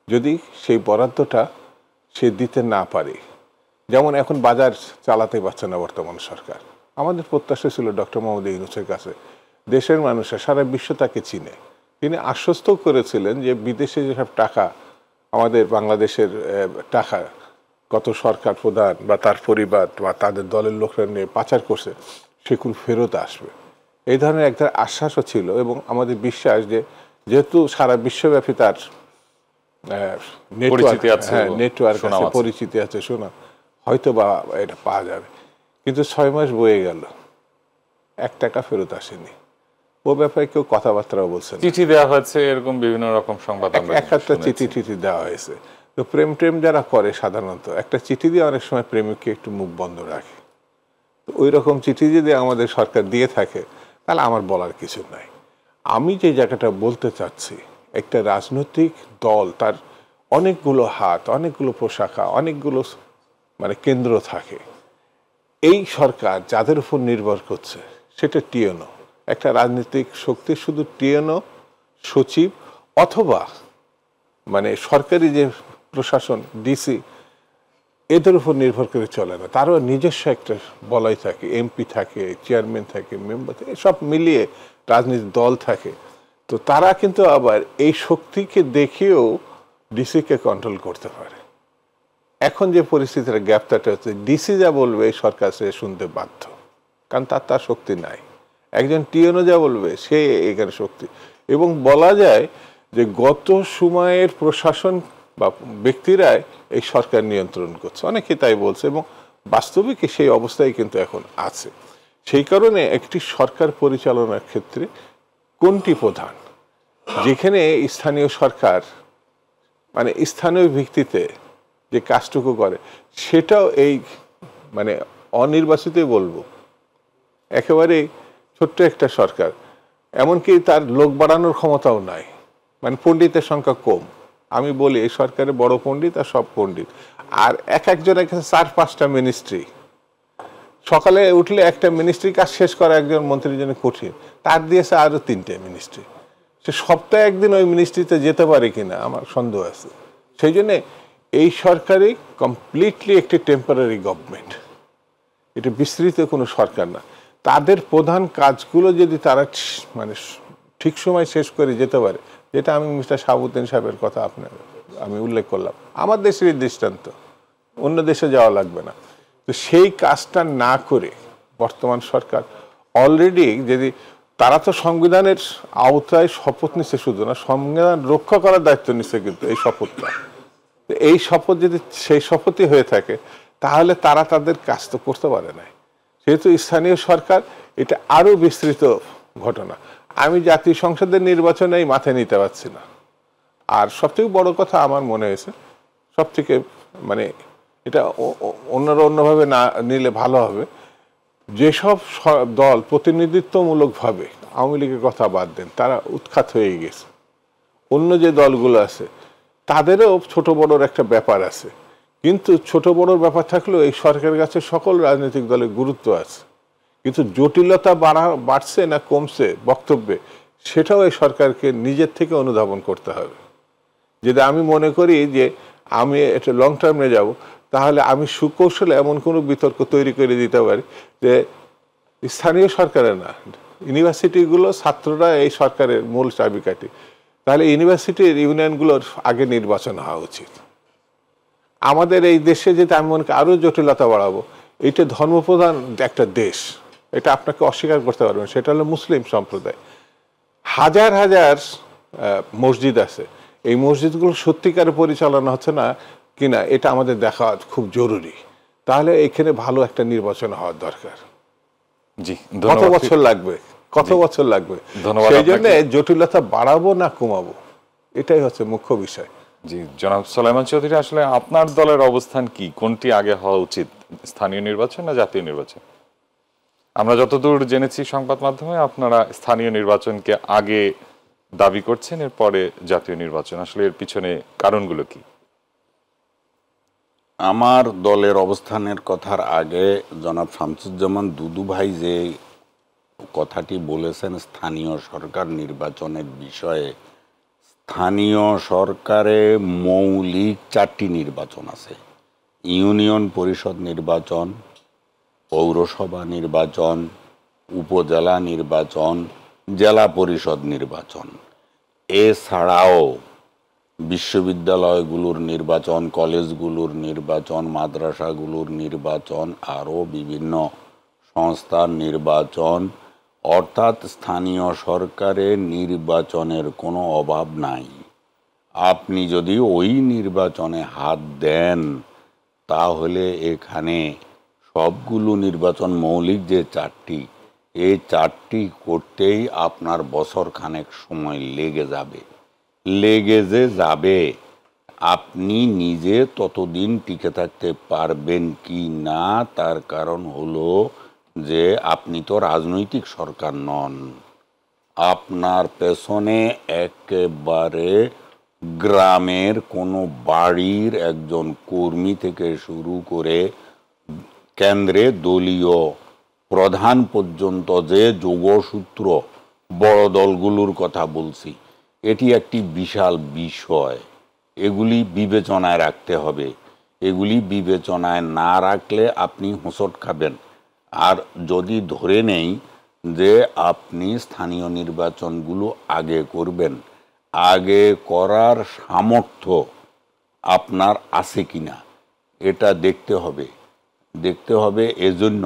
যদি সেই বরাদ্দটা সে দিতে না পারে, যেমন এখন বাজার চালাতে পারছে না বর্তমান সরকার, আমাদের প্রত্যাশা ছিল ডক্টর মোহাম্মদ ইউনূসের কাছে দেশের মানুষের সারা বিশ্ব তাকে চিনে, তিনি আশ্বস্ত করেছিলেন যে বিদেশে যেসব টাকা আমাদের বাংলাদেশের টাকা কত সরকার প্রধান বা তার পরিবার বা তাদের দলের লোকরা নিয়ে পাচার করছে সেগুলো ফেরত আসবে। এই ধরনের একটা আশ্বাসও ছিল এবং আমাদের বিশ্বাস যে যেহেতু সারা বিশ্বব্যাপী তার নেটওয়ার্ক আছে, পরিচিতি আছে, শোনা হয়তো বা এটা পাওয়া যাবে। কিন্তু 6 মাস বয়ে গেল, 1 টাকা ফেরত আসেনি। ও ব্যাপারে কেউ কথাবার্তাও বলছে না। চিঠি দেওয়া হয়েছে, এরকম বিভিন্ন রকম সংবাদ আমরা একটা চিঠি দেওয়া হয়েছে। তো প্রেম যারা করে সাধারণত একটা চিঠি দিয়ে অনেক সময় প্রেমিককে একটু মুখ বন্ধ রাখে। তো ওই রকম চিঠি যদি আমাদের সরকার দিয়ে থাকে তাহলে আমার বলার কিছু নাই। আমি যে জায়গাটা বলতে চাচ্ছি, একটা রাজনৈতিক দল তার অনেকগুলো হাত, অনেকগুলো প্রশাখা, অনেকগুলো মানে কেন্দ্র থাকে। এই সরকার যাদের উপর নির্ভর করছে সেটা টিএনও, একটা রাজনৈতিক শক্তি শুধু টিএনও, সচিব অথবা মানে সরকারি যে প্রশাসন ডিসি, এদের উপর নির্ভর করে চলে না। তারও নিজস্ব একটা বলাই থাকে, এমপি থাকে, চেয়ারম্যান থাকে, মেম্বার থাকে, সব মিলিয়ে রাজনৈতিক দল থাকে। তো তারা কিন্তু আবার এই শক্তিকে দেখিয়েও ডিসিকে কন্ট্রোল করতে পারে। এখন যে পরিস্থিতির গ্যাপটা হচ্ছে, ডিসি যা বলবে এই সরকার সে শুনতে বাধ্য, কারণ তার শক্তি নাই। একজন টিএনও যা বলবে সে এখানে শক্তি। এবং বলা যায় যে গত সময়ের প্রশাসন বা ব্যক্তিরাই এই সরকার নিয়ন্ত্রণ করছে, অনেকে তাই বলছে, এবং বাস্তবিক সেই অবস্থায় কিন্তু এখন আছে। সেই কারণে একটি সরকার পরিচালনার ক্ষেত্রে কোনটি প্রধান, যেখানে স্থানীয় সরকার মানে স্থানীয় ভিত্তিতে যে কাজটুকু করে সেটাও এই মানে অনির্বাচিতই বলবো, একেবারে ছোট্ট একটা সরকার, এমনকি তার লোক বাড়ানোর ক্ষমতাও নাই, মানে পণ্ডিতের সংখ্যা কম। আমি বলি এই সরকারে বড় পণ্ডিত আর সব পণ্ডিত, আর একজনের কাছে 4-5টা মিনিস্ট্রি। সকালে উঠলে একটা মিনিস্ট্রি কাজ শেষ করা একজন মন্ত্রীর জন্য কঠিন, তার দিয়েছে আরো 3টে মিনিস্ট্রি। সে সপ্তাহে একদিন ওই মিনিস্ট্রিতে যেতে পারে কিনা আমার সন্দেহ আছে। সেই জন্যে এই সরকারই কমপ্লিটলি একটি টেম্পোরারি গভর্নমেন্ট, এটা বিস্তৃত কোনো সরকার না। তাদের প্রধান কাজগুলো যদি তারা মানে ঠিক সময় শেষ করে যেতে পারে, যেটা আমি মিস্টার শাহাবুদ্দিন সাহেবের কথা আমি উল্লেখ করলাম, আমার দেশের দৃষ্টান্ত, অন্য দেশে যাওয়া লাগবে না। তো সেই কাজটা না করে বর্তমান সরকার অলরেডি, যদি তারা তো সংবিধানের আওতায় শপথ নিচ্ছে, শুধু না সংবিধান রক্ষা করার দায়িত্ব নিচ্ছে, কিন্তু এই শপথটা, এই শপথ যদি সেই শপথই হয়ে থাকে তাহলে তারা তাদের কাজ তো করতে পারে না। সেহেতু স্থানীয় সরকার এটা আরো বিস্তৃত ঘটনা। আমি জাতীয় সংসদের নির্বাচনে এই মাথায় নিতে পারছি না। আর সবথেকে বড় কথা আমার মনে হয়েছে, সবথেকে মানে এটা অন্যভাবে না নিলে ভালো হবে, যেসব দল প্রতিনিধিত্বমূলকভাবে, আওয়ামী লীগের কথা বাদ দেন, তারা উৎখাত হয়ে গেছে, অন্য যে দলগুলো আছে তাদেরও ছোট বড়র একটা ব্যাপার আছে। কিন্তু ছোট বড়র ব্যাপার থাকলেও এই সরকারের কাছে সকল রাজনৈতিক দলের গুরুত্ব আছে। কিন্তু জটিলতা বাড়ছে না কমছে বক্তব্যে, সেটাও এই সরকারকে নিজের থেকে অনুধাবন করতে হবে। যদি আমি মনে করি যে আমি এটা লং টার্মে যাব, তাহলে আমি সুকৌশলে এমন কোনো বিতর্ক তৈরি করে দিতে পারি যে স্থানীয় সরকারের না, ইউনিভার্সিটিগুলো ছাত্ররা এই সরকারের মূল চাবিকাঠি, তাহলে ইউনিভার্সিটির ইউনিয়নগুলোর আগে নির্বাচন হওয়া উচিত। আমাদের এই দেশে যেটা আমি মনে করি আরও জটিলতা বাড়াবো, এটা ধর্মপ্রধান একটা দেশ, এটা আপনাকে অস্বীকার করতে পারবেন, সেটা হলো মুসলিম সম্প্রদায়। হাজার হাজার মসজিদ আছে, এই মসজিদগুলো সত্যিকারে পরিচালনা হচ্ছে না কিনা এটা আমাদের দেখা খুব জরুরি। তাহলে এখানে ভালো একটা নির্বাচন হওয়ার দরকার। জি, কত বছর লাগবে, কত বছর লাগবে, ধন্যবাদ। সেই জন্য জটিলতা বাড়াবো না কমাবো, এটাই হচ্ছে মুখ্য বিষয়। জি, জনাব সোলাইমান চৌধুরী, আসলে আপনার দলের অবস্থান কি? কোনটি আগে হওয়া উচিত, স্থানীয় নির্বাচন না জাতীয় নির্বাচন? আমরা যতদূর জেনেছি সংবাদ মাধ্যমে আপনারা স্থানীয় নির্বাচনকে আগে দাবি করছেন, এরপরে জাতীয় নির্বাচন। আসলে এর পিছনে কারণগুলো কি? আমার দলের অবস্থানের কথার আগে জনাব শামসুজ্জামান দুদু ভাই যে কথাটি বলেছেন স্থানীয় সরকার নির্বাচনের বিষয়ে, স্থানীয় সরকারে মৌলিক 4টি নির্বাচন আছে: ইউনিয়ন পরিষদ নির্বাচন, পৌরসভা নির্বাচন, উপজেলা নির্বাচন, জেলা পরিষদ নির্বাচন। এছাড়াও বিশ্ববিদ্যালয়গুলোর নির্বাচন, কলেজগুলোর নির্বাচন, মাদ্রাসাগুলোর নির্বাচন, আরও বিভিন্ন সংস্থার নির্বাচন। অর্থাৎ স্থানীয় সরকারের নির্বাচনের কোনো অভাব নাই। আপনি যদি ওই নির্বাচনে হাত দেন তাহলে এখানে সবগুলো নির্বাচন, মৌলিক যে 4টি, এই 4টি করতেই আপনার বছর খানেক সময় লেগে যাবে। আপনি নিজে ততদিন টিকে থাকতে পারবেন কি না তার কারণ হলো যে আপনি তো রাজনৈতিক সরকার নন। আপনার পেছনে একেবারে গ্রামের কোনো বাড়ির একজন কর্মী থেকে শুরু করে কেন্দ্রে দলীয় প্রধান পর্যন্ত যে যোগসূত্র, বড় দলগুলোর কথা বলছি, এটি একটি বিশাল বিষয়। এগুলি বিবেচনায় রাখতে হবে। এগুলি বিবেচনায় না রাখলে আপনি হোঁচট খাবেন। আর যদি ধরে নেই যে আপনি স্থানীয় নির্বাচনগুলো আগে করবেন, আগে করার সামর্থ্য আপনার আছে কিনা এটা দেখতে হবে এজন্য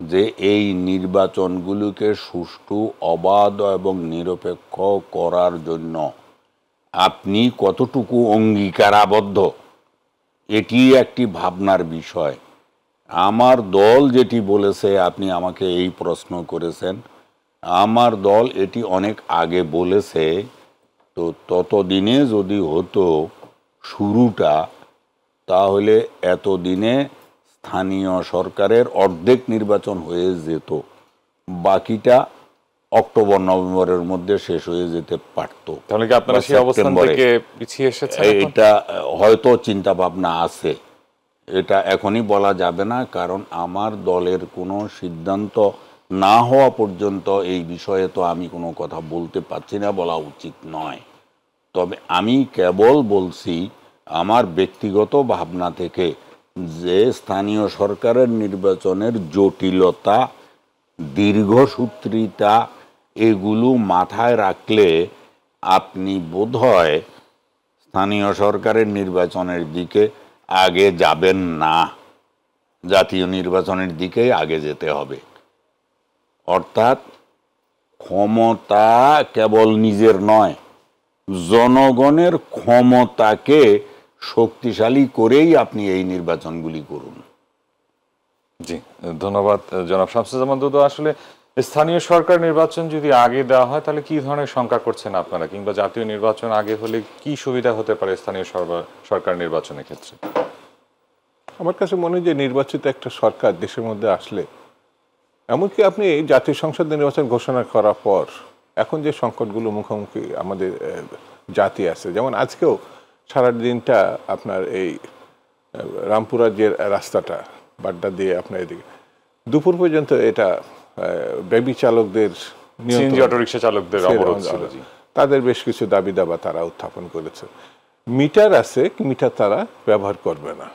যে এই নির্বাচনগুলোকে সুষ্ঠু, অবাধ এবং নিরপেক্ষ করার জন্য আপনি কতটুকু অঙ্গীকারাবদ্ধ, এটি একটি ভাবনার বিষয়। আমার দল যেটি বলেছে, আপনি আমাকে এই প্রশ্ন করেছেন, আমার দল এটি অনেক আগে বলেছে। তো ততদিনে যদি হতো শুরুটা, তাহলে এতদিনে স্থানীয় সরকারের অর্ধেক নির্বাচন হয়ে যেত, বাকিটা অক্টোবর নভেম্বরের মধ্যে শেষ হয়ে যেতে পারত। তাহলে কি আপনারা সেই অবস্থান থেকে পিছিয়ে এসেছেন? এটা হয়তো চিন্তা ভাবনা আছে, এটা এখনই বলা যাবে না, কারণ আমার দলের কোনো সিদ্ধান্ত না হওয়া পর্যন্ত এই বিষয়ে তো আমি কোনো কথা বলতে পারছি না, বলা উচিত নয়। তবে আমি কেবল বলছি আমার ব্যক্তিগত ভাবনা থেকে যে স্থানীয় সরকারের নির্বাচনের জটিলতা, দীর্ঘসূত্রিতা এগুলো মাথায় রাখলে আপনি বোধহয় স্থানীয় সরকারের নির্বাচনের দিকে আগে যাবেন না, জাতীয় নির্বাচনের দিকেই আগে যেতে হবে। অর্থাৎ ক্ষমতা কেবল নিজের নয়, জনগণের ক্ষমতাকে শক্তিশালী করেই আপনি এই নির্বাচনগুলি করুন। জি, ধন্যবাদ জনাব শামসুজ্জামান দুদু। আসলে স্থানীয় সরকার নির্বাচন যদি আগে দেওয়া হয় তাহলে কি ধরনের শঙ্কা করছেন আপনারা, কিংবা জাতীয় নির্বাচন আগে হলে কি সুবিধা হতে পারে স্থানীয় সরকার নির্বাচনের ক্ষেত্রে? আমার কাছে মনে হয় যে নির্বাচিত একটা সরকার দেশের মধ্যে আসলে, এমনকি আপনি জাতীয় সংসদ নির্বাচন ঘোষণা করার পর এখন যে সংকটগুলো মুখোমুখি আমাদের জাতি আছে, যেমন আজকেও সারা দিনটা আপনার এই রামপুরার যে রাস্তাটা বাড্ডা দিয়ে আপনার এদিকে দুপুর পর্যন্ত এটা বেবি চালকদের সিএনজি অটোরিকশা চালকদের অবরোধ ছিল। তাদের বেশ কিছু দাবি দাবা তারা উত্থাপন করেছে। মিটার আছে, মিটার তারা ব্যবহার করবে না,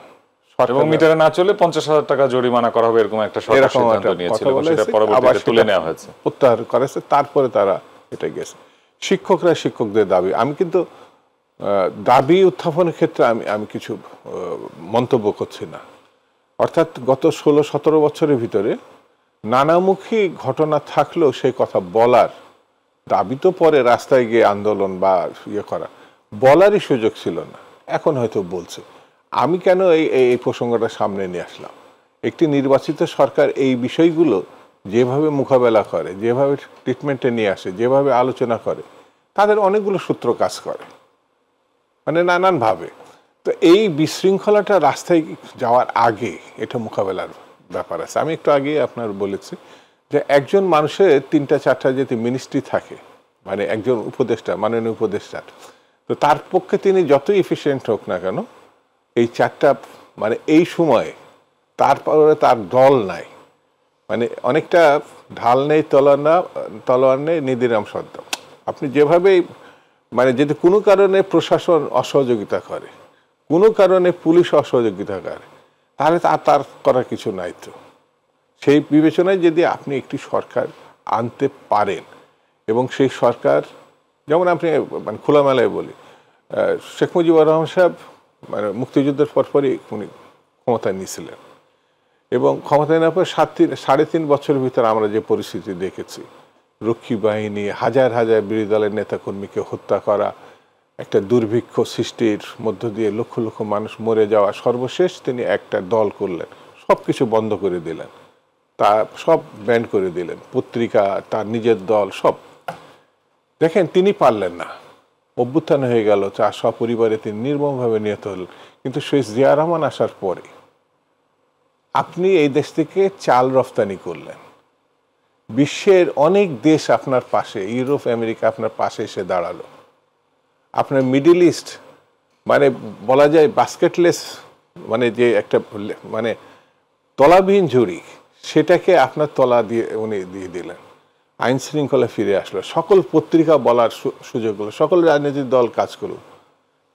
এবং মিটারে না চলে 50,000 টাকা জরিমানা করা হবে, এরকম একটা সরকার সিদ্ধান্ত নিয়েছিল, সেটা পরবর্তীতে তুলে নেওয়া হয়েছে, প্রত্যাহার করেছে। তারপরে তারা এটা গেছে। শিক্ষকরা শিক্ষকদের দাবি, আমি কিন্তু দাবি উত্থাপনের ক্ষেত্রে আমি কিছু মন্তব্য করছি না। অর্থাৎ গত 16-17 বছরের ভিতরে নানামুখী ঘটনা থাকলেও সেই কথা বলার, দাবি তো পরে রাস্তায় গিয়ে আন্দোলন বা ইয়ে করা, বলারই সুযোগ ছিল না। এখন হয়তো বলছে। আমি কেন এই প্রসঙ্গটা সামনে নিয়ে আসলাম? একটি নির্বাচিত সরকার এই বিষয়গুলো যেভাবে মোকাবেলা করে, যেভাবে ট্রিটমেন্টে নিয়ে আসে, যেভাবে আলোচনা করে, তাদের অনেকগুলো সূত্র কাজ করে, মানে নানানভাবে। তো এই বিশৃঙ্খলাটা রাস্তায় যাওয়ার আগে এটা মোকাবেলার ব্যাপার আছে। আমি একটু আগে আপনার বলেছি যে একজন মানুষের 3-4টা যদি মিনিস্ট্রি থাকে, মানে একজন উপদেষ্টা, মাননীয় উপদেষ্টা, তো তার পক্ষে তিনি যতই এফিসিয়েন্ট হোক না কেন, এই 4টা মানে এই সময়ে তারপরে তার দল নাই, মানে অনেকটা ঢাল নেই তলোয়ার নেই নিধিরাম সদ্য। আপনি যেভাবে মানে যদি কোনো কারণে প্রশাসন অসহযোগিতা করে, কোনো কারণে পুলিশ অসহযোগিতা করে, তাহলে তার করার কিছু নাই। তো সেই বিবেচনায় যদি আপনি একটি সরকার আনতে পারেন, এবং সেই সরকার, যেমন আপনি মানে খোলামেলায় বলি, শেখ মুজিবুর রহমান সাহেব মানে মুক্তিযুদ্ধের পরপরই উনি ক্ষমতায় নিয়েছিলেন, এবং ক্ষমতায় নেওয়ার পর 3.5 বছরের ভিতরে আমরা যে পরিস্থিতি দেখেছি, রক্ষী বাহিনী হাজার হাজার বিরোধী দলের নেতাকর্মীকে হত্যা করা, একটা দুর্ভিক্ষ সৃষ্টির মধ্য দিয়ে লক্ষ লক্ষ মানুষ মরে যাওয়া, সর্বশেষ তিনি একটা দল করলেন, সব কিছু বন্ধ করে দিলেন, তা সব ব্যান্ড করে দিলেন, পত্রিকা, তার নিজের দল সব। দেখেন তিনি পারলেন না, অভ্যুত্থান হয়ে গেল, তার সপরিবারে তিনি নির্মমভাবে নিহত হলেন। কিন্তু শেখ জিয়া রহমান আসার পরে আপনি এই দেশ থেকে চাল রফতানি করলেন, বিশ্বের অনেক দেশ আপনার পাশে, ইউরোপ আমেরিকা আপনার পাশে এসে দাঁড়ালো। আপনার মিডল ইস্ট মানে বলা যায় বাস্কেটলেস, মানে যে একটা মানে তলাবিহীন ঝুড়ি, সেটাকে আপনার তলা দিয়ে উনি দিয়ে দিলেন। আইন শৃঙ্খলা ফিরে আসলো, সকল পত্রিকা বলার সুযোগ হলো, সকল রাজনৈতিক দল কাজ করল।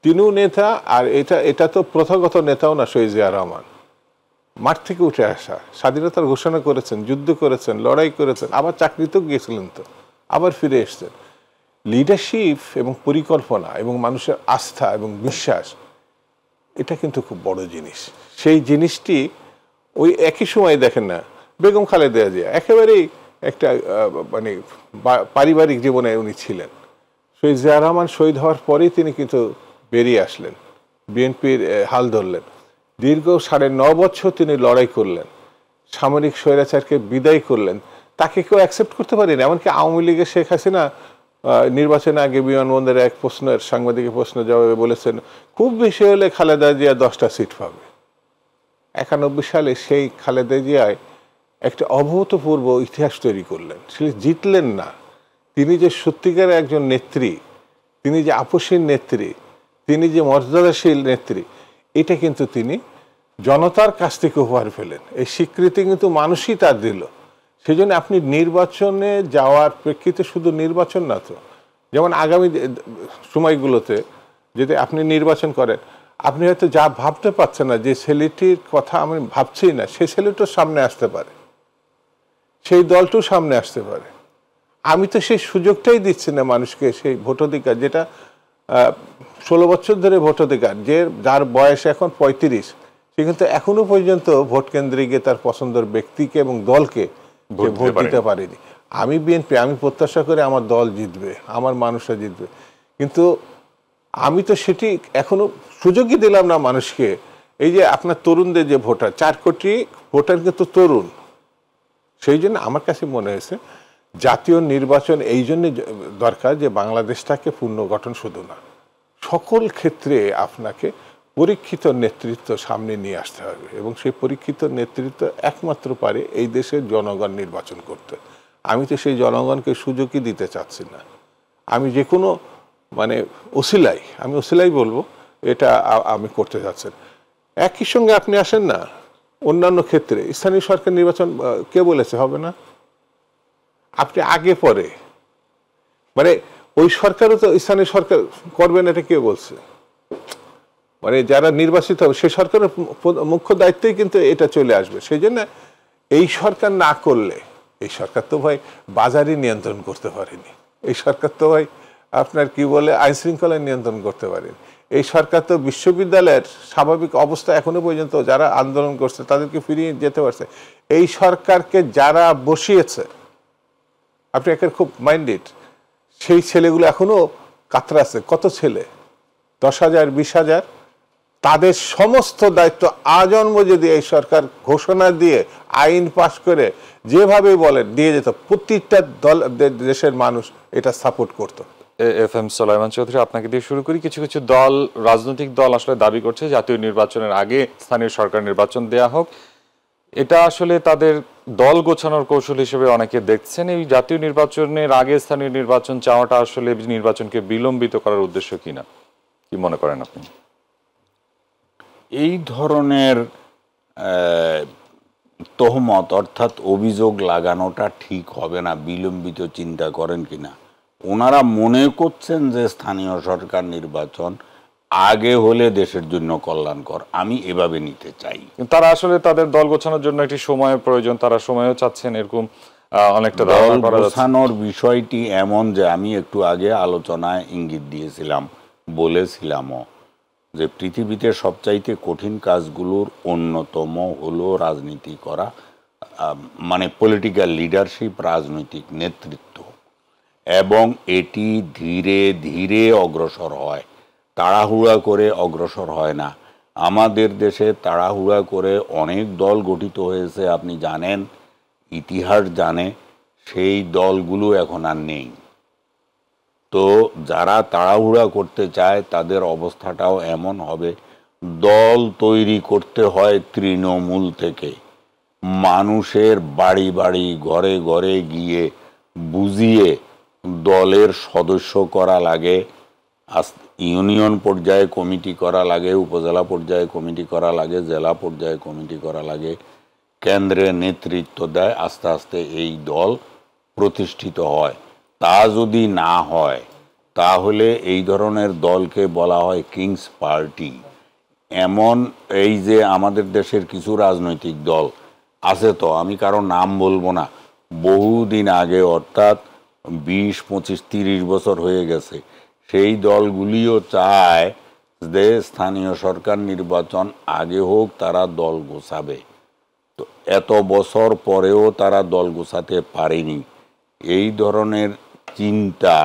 তিনিও নেতা, আর এটা তো প্রথাগত নেতাও না, শহীদ জিয়া রহমান মাঠ থেকে উঠে আসা, স্বাধীনতার ঘোষণা করেছেন, যুদ্ধ করেছেন, লড়াই করেছেন, আবার চাকরিতেও গিয়েছিলেন, তো আবার ফিরে এসছেন। লিডারশিপ এবং পরিকল্পনা এবং মানুষের আস্থা এবং বিশ্বাস, এটা কিন্তু খুব বড় জিনিস। সেই জিনিসটি ওই একই সময় দেখেন না, বেগম খালেদা জিয়া একেবারেই একটা মানে পারিবারিক জীবনে উনি ছিলেন। শহীদ জিয়া রহমান শহীদ হওয়ার পরেই তিনি কিন্তু বেরিয়ে আসলেন, বিএনপির হাল ধরলেন, দীর্ঘ 9.5 বছর তিনি লড়াই করলেন, সামরিক স্বৈরাচারকে বিদায় করলেন। তাকে কেউ অ্যাকসেপ্ট করতে পারেনি। এমনকি আওয়ামী লীগের শেখ হাসিনা নির্বাচনের আগে বিমানবন্দরে এক প্রশ্নের সাংবাদিকের প্রশ্ন জবাবে বলেছেন, খুব বেশি হলে খালেদা জিয়া 10টা সিট পাবে। 91 সালে সেই খালেদা জিয়ায় একটা অভূতপূর্ব ইতিহাস তৈরি করলেন। সে জিতলেন না, তিনি যে সত্যিকার একজন নেত্রী, তিনি যে আপসীন নেত্রী, তিনি যে মর্যাদাশীল নেত্রী, এটা কিন্তু তিনি জনতার কাছ থেকে উপহার পেলেন। এই স্বীকৃতি কিন্তু মানুষই তার দিল। সেই জন্য আপনি নির্বাচনে যাওয়ার প্রেক্ষিতে শুধু নির্বাচন না, তো যেমন আগামী সময়গুলোতে যদি আপনি নির্বাচন করেন, আপনি হয়তো যা ভাবতে পারছেন না, যে ছেলেটির কথা আমি ভাবছি না, সেই ছেলেটার সামনে আসতে পারে, সেই দলটিও সামনে আসতে পারে। আমি তো সেই সুযোগটাই দিচ্ছি না মানুষকে, সেই ভোটাধিকার যেটা 16 বছর ধরে ভোটাধিকার, যার বয়স এখন 35, সে কিন্তু এখনো পর্যন্ত ভোট কেন্দ্রে গিয়ে তার পছন্দের ব্যক্তিকে এবং দলকে ভোট দিতে পারেনি। আমি বিএনপি, আমি প্রত্যাশা করি আমার দল জিতবে, আমার মানুষরা জিতবে, কিন্তু আমি তো সেটি এখনো সুযোগই দিলাম না মানুষকে। এই যে আপনার তরুণদের যে ভোটার, 4 কোটি ভোটার কিন্তু তরুণ। সেই জন্য আমার কাছে মনে হয়েছে জাতীয় নির্বাচন এই জন্য দরকার যে বাংলাদেশটাকে পুনর্গঠন শুধু না, সকল ক্ষেত্রে আপনাকে পরীক্ষিত নেতৃত্ব সামনে নিয়ে আসতে হবে, এবং সেই পরীক্ষিত নেতৃত্ব একমাত্র পারে এই দেশের জনগণ নির্বাচন করতে। আমি তো সেই জনগণকে সুযোগই দিতে চাচ্ছি না। আমি যে কোনো মানে ওসিলাই বলবো, এটা আমি করতে চাচ্ছেন। একই সঙ্গে আপনি আসেন না অন্যান্য ক্ষেত্রে স্থানীয় সরকার নির্বাচন, কে বলেছে হবে না? আপনি আগে পরে মানে ওই সরকারও তো স্থানীয় সরকার করবেন, এটা কে বলছে? মানে যারা নির্বাচিত হবে সেই সরকারের মুখ্য দায়িত্বই কিন্তু এটা চলে আসবে। সেই জন্য এই সরকার না করলে, এই সরকার তো ভাই বাজারই নিয়ন্ত্রণ করতে পারেনি, এই সরকার তো ভাই আপনার কি বলে আইন শৃঙ্খলা নিয়ন্ত্রণ করতে পারেনি, এই সরকার তো বিশ্ববিদ্যালয়ের স্বাভাবিক অবস্থা এখনো পর্যন্ত যারা আন্দোলন করছে তাদেরকে ফিরিয়ে যেতে পারছে। এই সরকারকে যারা বসিয়েছে, আপনি একটা খুব মাইন্ডেড, সেই ছেলেগুলো এখনো কাতরাচ্ছে। কত ছেলে, 10,000 20,000, তাদের সমস্ত দায়িত্ব আজন্ম যদি এই সরকার ঘোষণা দিয়ে আইন পাশ করে যেভাবে বলেন দিয়ে যেত, প্রতিটা দল দেশের মানুষ এটা সাপোর্ট করতো। FM সোলাইমান চৌধুরী, আপনাকে দিয়ে শুরু করি। কিছু কিছু দল, রাজনৈতিক দল আসলে দাবি করছে জাতীয় নির্বাচনের আগে স্থানীয় সরকার নির্বাচন দেয়া হোক। এটা আসলে তাদের দল গোছানোর কৌশল হিসেবে অনেকে দেখছেন। এই জাতীয় নির্বাচনের আগে স্থানীয় নির্বাচন চাওয়াটা আসলে নির্বাচনকে বিলম্বিত করার উদ্দেশ্য কিনা, কি মনে করেন আপনি? এই ধরনের তহমত অর্থাৎ অভিযোগ লাগানোটা ঠিক হবে না, বিলম্বিত চিন্তা করেন কিনা। ওনারা মনে করছেন যে স্থানীয় সরকার নির্বাচন আগে হলে দেশের জন্য কল্যাণকর, আমি এভাবে নিতে চাই। তারা আসলে তাদের দল গোছানোর জন্য একটি সময়ের প্রয়োজন, তারা সময়ও চাচ্ছেন, এরকম অনেকটা দল গোছানোর বিষয়টি এমন যে আমি একটু আগে আলোচনায় ইঙ্গিত দিয়েছিলাম, বলেছিলামও যে পৃথিবীতে সবচাইতে কঠিন কাজগুলোর অন্যতম হলো রাজনীতি করা, মানে পলিটিক্যাল লিডারশিপ, রাজনৈতিক নেতৃত্ব, এবং এটি ধীরে ধীরে অগ্রসর হয়, তাড়াহুড়া করে অগ্রসর হয় না। আমাদের দেশে তাড়াহুড়া করে অনেক দল গঠিত হয়েছে, আপনি জানেন, ইতিহাস জানে, সেই দলগুলো এখন আর নেই। তো যারা তাড়াহুড়া করতে চায় তাদের অবস্থাটাও এমন হবে। দল তৈরি করতে হয় তৃণমূল থেকে, মানুষের বাড়ি বাড়ি ঘরে ঘরে গিয়ে বুঝিয়ে দলের সদস্য করা লাগে, ইউনিয়ন পর্যায়ে কমিটি করা লাগে, উপজেলা পর্যায়ে কমিটি করা লাগে, জেলা পর্যায়ে কমিটি করা লাগে, কেন্দ্রে নেতৃত্ব দেয়, আস্তে আস্তে এই দল প্রতিষ্ঠিত হয়। তা যদি না হয় তাহলে এই ধরনের দলকে বলা হয় কিংস পার্টি। এমন এই যে আমাদের দেশের কিছু রাজনৈতিক দল আছে, তো আমি কারো নাম বলবো না, বহুদিন আগে অর্থাৎ 20, 25, 30 বছর হয়ে গেছে, সেই দলগুলিও চায় যে স্থানীয় সরকার নির্বাচন আগে হোক, তারা দল গোছাবে। তো এত বছর পরেও তারা দল গোছাতে পারেনি। এই ধরনের চিন্তা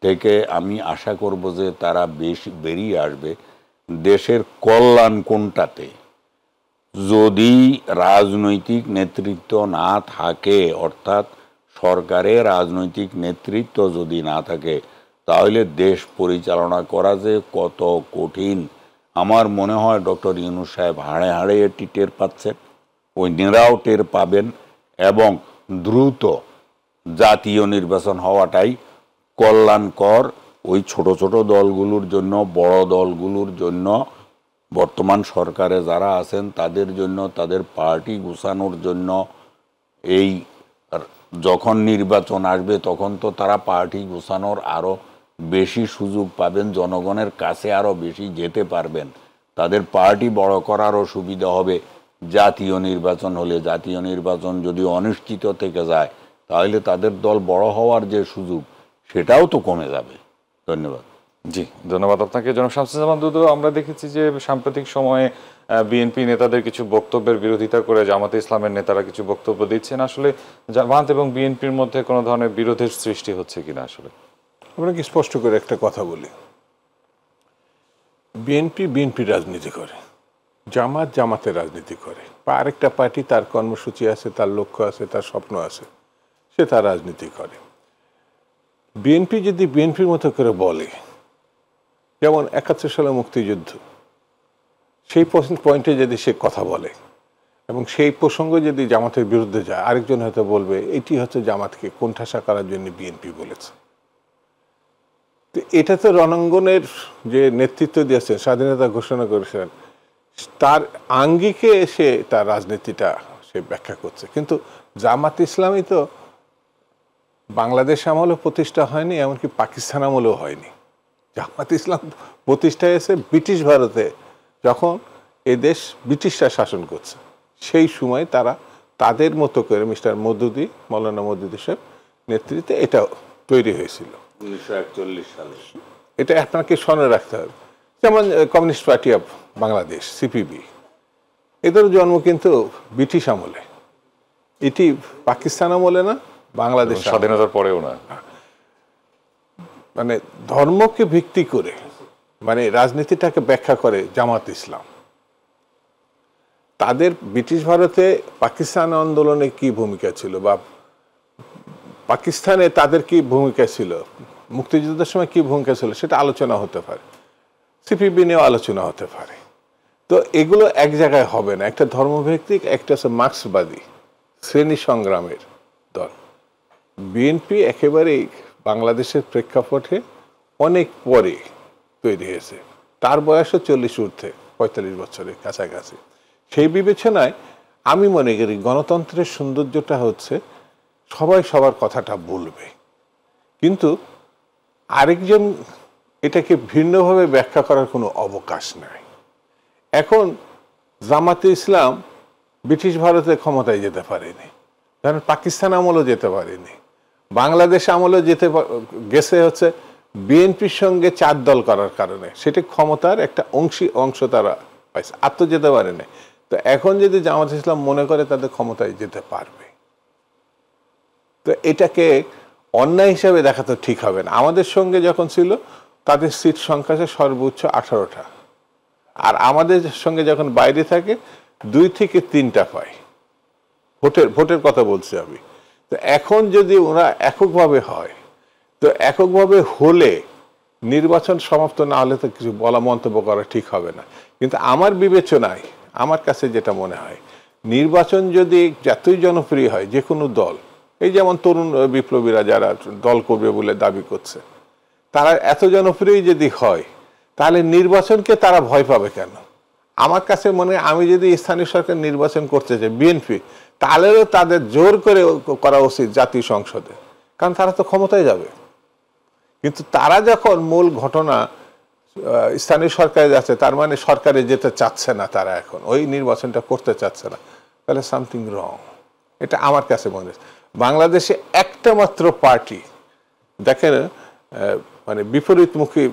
থেকে আমি আশা করব যে তারা বেরিয়ে আসবে। দেশের কল্যাণ কোনটাতে? যদি রাজনৈতিক নেতৃত্ব না থাকে, অর্থাৎ সরকারের রাজনৈতিক নেতৃত্ব যদি না থাকে, তাহলে দেশ পরিচালনা করা যে কত কঠিন। আমার মনে হয় ডক্টর ইউনূস সাহেব হাড়ে হাড়ে এটি টের পাচ্ছেন, অন্যরাও টের পাবেন, এবং দ্রুত জাতীয় নির্বাচন হওয়াটাই কল্যাণকর ওই ছোট ছোট দলগুলোর জন্য, বড় দলগুলোর জন্য, বর্তমান সরকারে যারা আছেন তাদের জন্য, তাদের পার্টি গুছানোর জন্য। এই যখন নির্বাচন আসবে তখন তো তারা পার্টি গুছানোর আরও বেশি সুযোগ পাবেন, জনগণের কাছে আরও বেশি যেতে পারবেন। তাদের পার্টি বড় করারও সুবিধা হবে জাতীয় নির্বাচন হলে। জাতীয় নির্বাচন যদি অনিশ্চিত থেকে যায় তাহলে তাদের দল বড় হওয়ার যে সুযোগ সেটাও তো কমে যাবে। ধন্যবাদ। জি, ধন্যবাদ আপনাকে জনাব শামসুজ্জামান দুদু। আমরা দেখেছি যে সাম্প্রতিক সময়ে বিএনপি নেতাদের কিছু বক্তব্যের বিরোধিতা করে জামাতে ইসলামের নেতারা কিছু বক্তব্য দিচ্ছেন। আসলে জামাত এবং বিএনপির মধ্যে কোনো ধরনের বিরোধের সৃষ্টি হচ্ছে কিনা? আসলে আপনাকে স্পষ্ট করে একটা কথা বলি, বিএনপি রাজনীতি করে, জামাত জামাতের রাজনীতি করে, বা আরেকটা পার্টি তার কর্মসূচি আছে, তার লক্ষ্য আছে, তার স্বপ্ন আছে, সে তার রাজনীতি করে। বিএনপি যদি বিএনপির মতো করে বলে, যেমন ৭১ সালে মুক্তিযুদ্ধ, সেই পয়েন্টে যদি সে কথা বলে এবং সেই প্রসঙ্গ যদি জামাতের বিরুদ্ধে যায়, আরেকজন হয়তো বলবে এটি হচ্ছে জামাতকে কোণঠাসা করার জন্য বিএনপি বলেছে। তো এটা তো রণাঙ্গনের যে নেতৃত্ব দিয়েছেন, স্বাধীনতা ঘোষণা করেছেন, তার আঙ্গিকে এসে তার রাজনীতিটা সে ব্যাখ্যা করছে। কিন্তু জামাত ইসলামী তো বাংলাদেশ আমলেও প্রতিষ্ঠা হয়নি, এমনকি পাকিস্তান আমলেও হয়নি। জামাত ইসলাম প্রতিষ্ঠা হয়েছে ব্রিটিশ ভারতে, যখন এদেশ ব্রিটিশরা শাসন করছে। সেই সময় তারা তাদের মতো করে মিস্টার মওদুদি, মৌলানা মওদুদি সাহেব নেতৃত্বে এটা তৈরি হয়েছিল 1941 সালে। এটা আপনাকে স্মরণে রাখতে হবে। যেমন communist party of Bangladesh, CPB, এদের জন্ম কিন্তু ব্রিটিশ আমলে, এটি পাকিস্তান আমলে না, বাংলাদেশ স্বাধীনতার পরেও না। মানে ধর্মকে ভিত্তি করে মানে রাজনীতিটাকে ব্যাখ্যা করে জামাত ইসলাম। তাদের ব্রিটিশ ভারতে পাকিস্তান আন্দোলনে কি ভূমিকা ছিল, বা পাকিস্তানে তাদের কি ভূমিকা ছিল, মুক্তিযুদ্ধের সময় কি ভূমিকা ছিল, সেটা আলোচনা হতে পারে, সিপিবি নিয়েও আলোচনা হতে পারে। তো এগুলো এক জায়গায় হবে না। একটা ধর্মভিত্তিক, একটা হচ্ছে মার্ক্সবাদী শ্রেণী সংগ্রামের দল। বিএনপি একেবারেই বাংলাদেশের প্রেক্ষাপটে অনেক পরে তৈরি হয়েছে, তার বয়সও 40 ঊর্ধ্বে, 45 বছরের কাছাকাছি। সেই বিবেচনায় আমি মনে করি গণতন্ত্রের সৌন্দর্যটা হচ্ছে সবাই সবার কথাটা বলবে, কিন্তু আরেকজন এটাকে ভিন্নভাবে ব্যাখ্যা করার কোনো অবকাশ নাই। এখন জামাতে ইসলাম ব্রিটিশ ভারতে ক্ষমতায় যেতে পারেনি, কারণ পাকিস্তান আমলেও যেতে পারেনি, বাংলাদেশ আমলেও গেছে হচ্ছে বিএনপির সঙ্গে 4 দল করার কারণে। সেটি ক্ষমতার একটা অংশ তারা পাইছে, আর তো যেতে পারেনি। তো এখন যদি জামাত ইসলাম মনে করে তাদের ক্ষমতায় যেতে পারবে, তো এটাকে অন্যায় হিসাবে দেখা তো ঠিক হবে না। আমাদের সঙ্গে যখন ছিল তাদের সিট সংখ্যা সর্বোচ্চ 18টা, আর আমাদের সঙ্গে যখন বাইরে থাকে 2 থেকে 3টা পায়। ভোটের কথা বলছি আমি। তো এখন যদি ওরা এককভাবে হয়, তো এককভাবে হলে নির্বাচন সমাপ্ত না হলে তো কিছু বলা, মন্তব্য করা ঠিক হবে না। কিন্তু আমার বিবেচনায়, আমার কাছে যেটা মনে হয়, নির্বাচন যদি যতই জনপ্রিয় হয়, যে কোনো দল, এই যেমন তরুণ বিপ্লবীরা যারা দল করবে বলে দাবি করছে, তারা এত জনপ্রিয় যদি হয়, তাহলে নির্বাচনকে তারা ভয় পাবে কেন? আমার কাছে মনে হয় আমি যদি স্থানীয় সরকার নির্বাচন করতে চাই বিএনপি, তাহলেও তাদের জোর করে করা উচিত জাতীয় সংসদে, কারণ তারা তো ক্ষমতায় যাবে। কিন্তু তারা যখন মূল ঘটনা স্থানীয় সরকারে যাচ্ছে, তার মানে সরকারে যেতে চাচ্ছে না, তারা এখন ওই নির্বাচনটা করতে চাচ্ছে না, তাহলে সামথিং রং। এটা আমার কাছে মনে হয়। বাংলাদেশে একটা মাত্র পার্টি, দেখেন মানে বিপরীতমুখী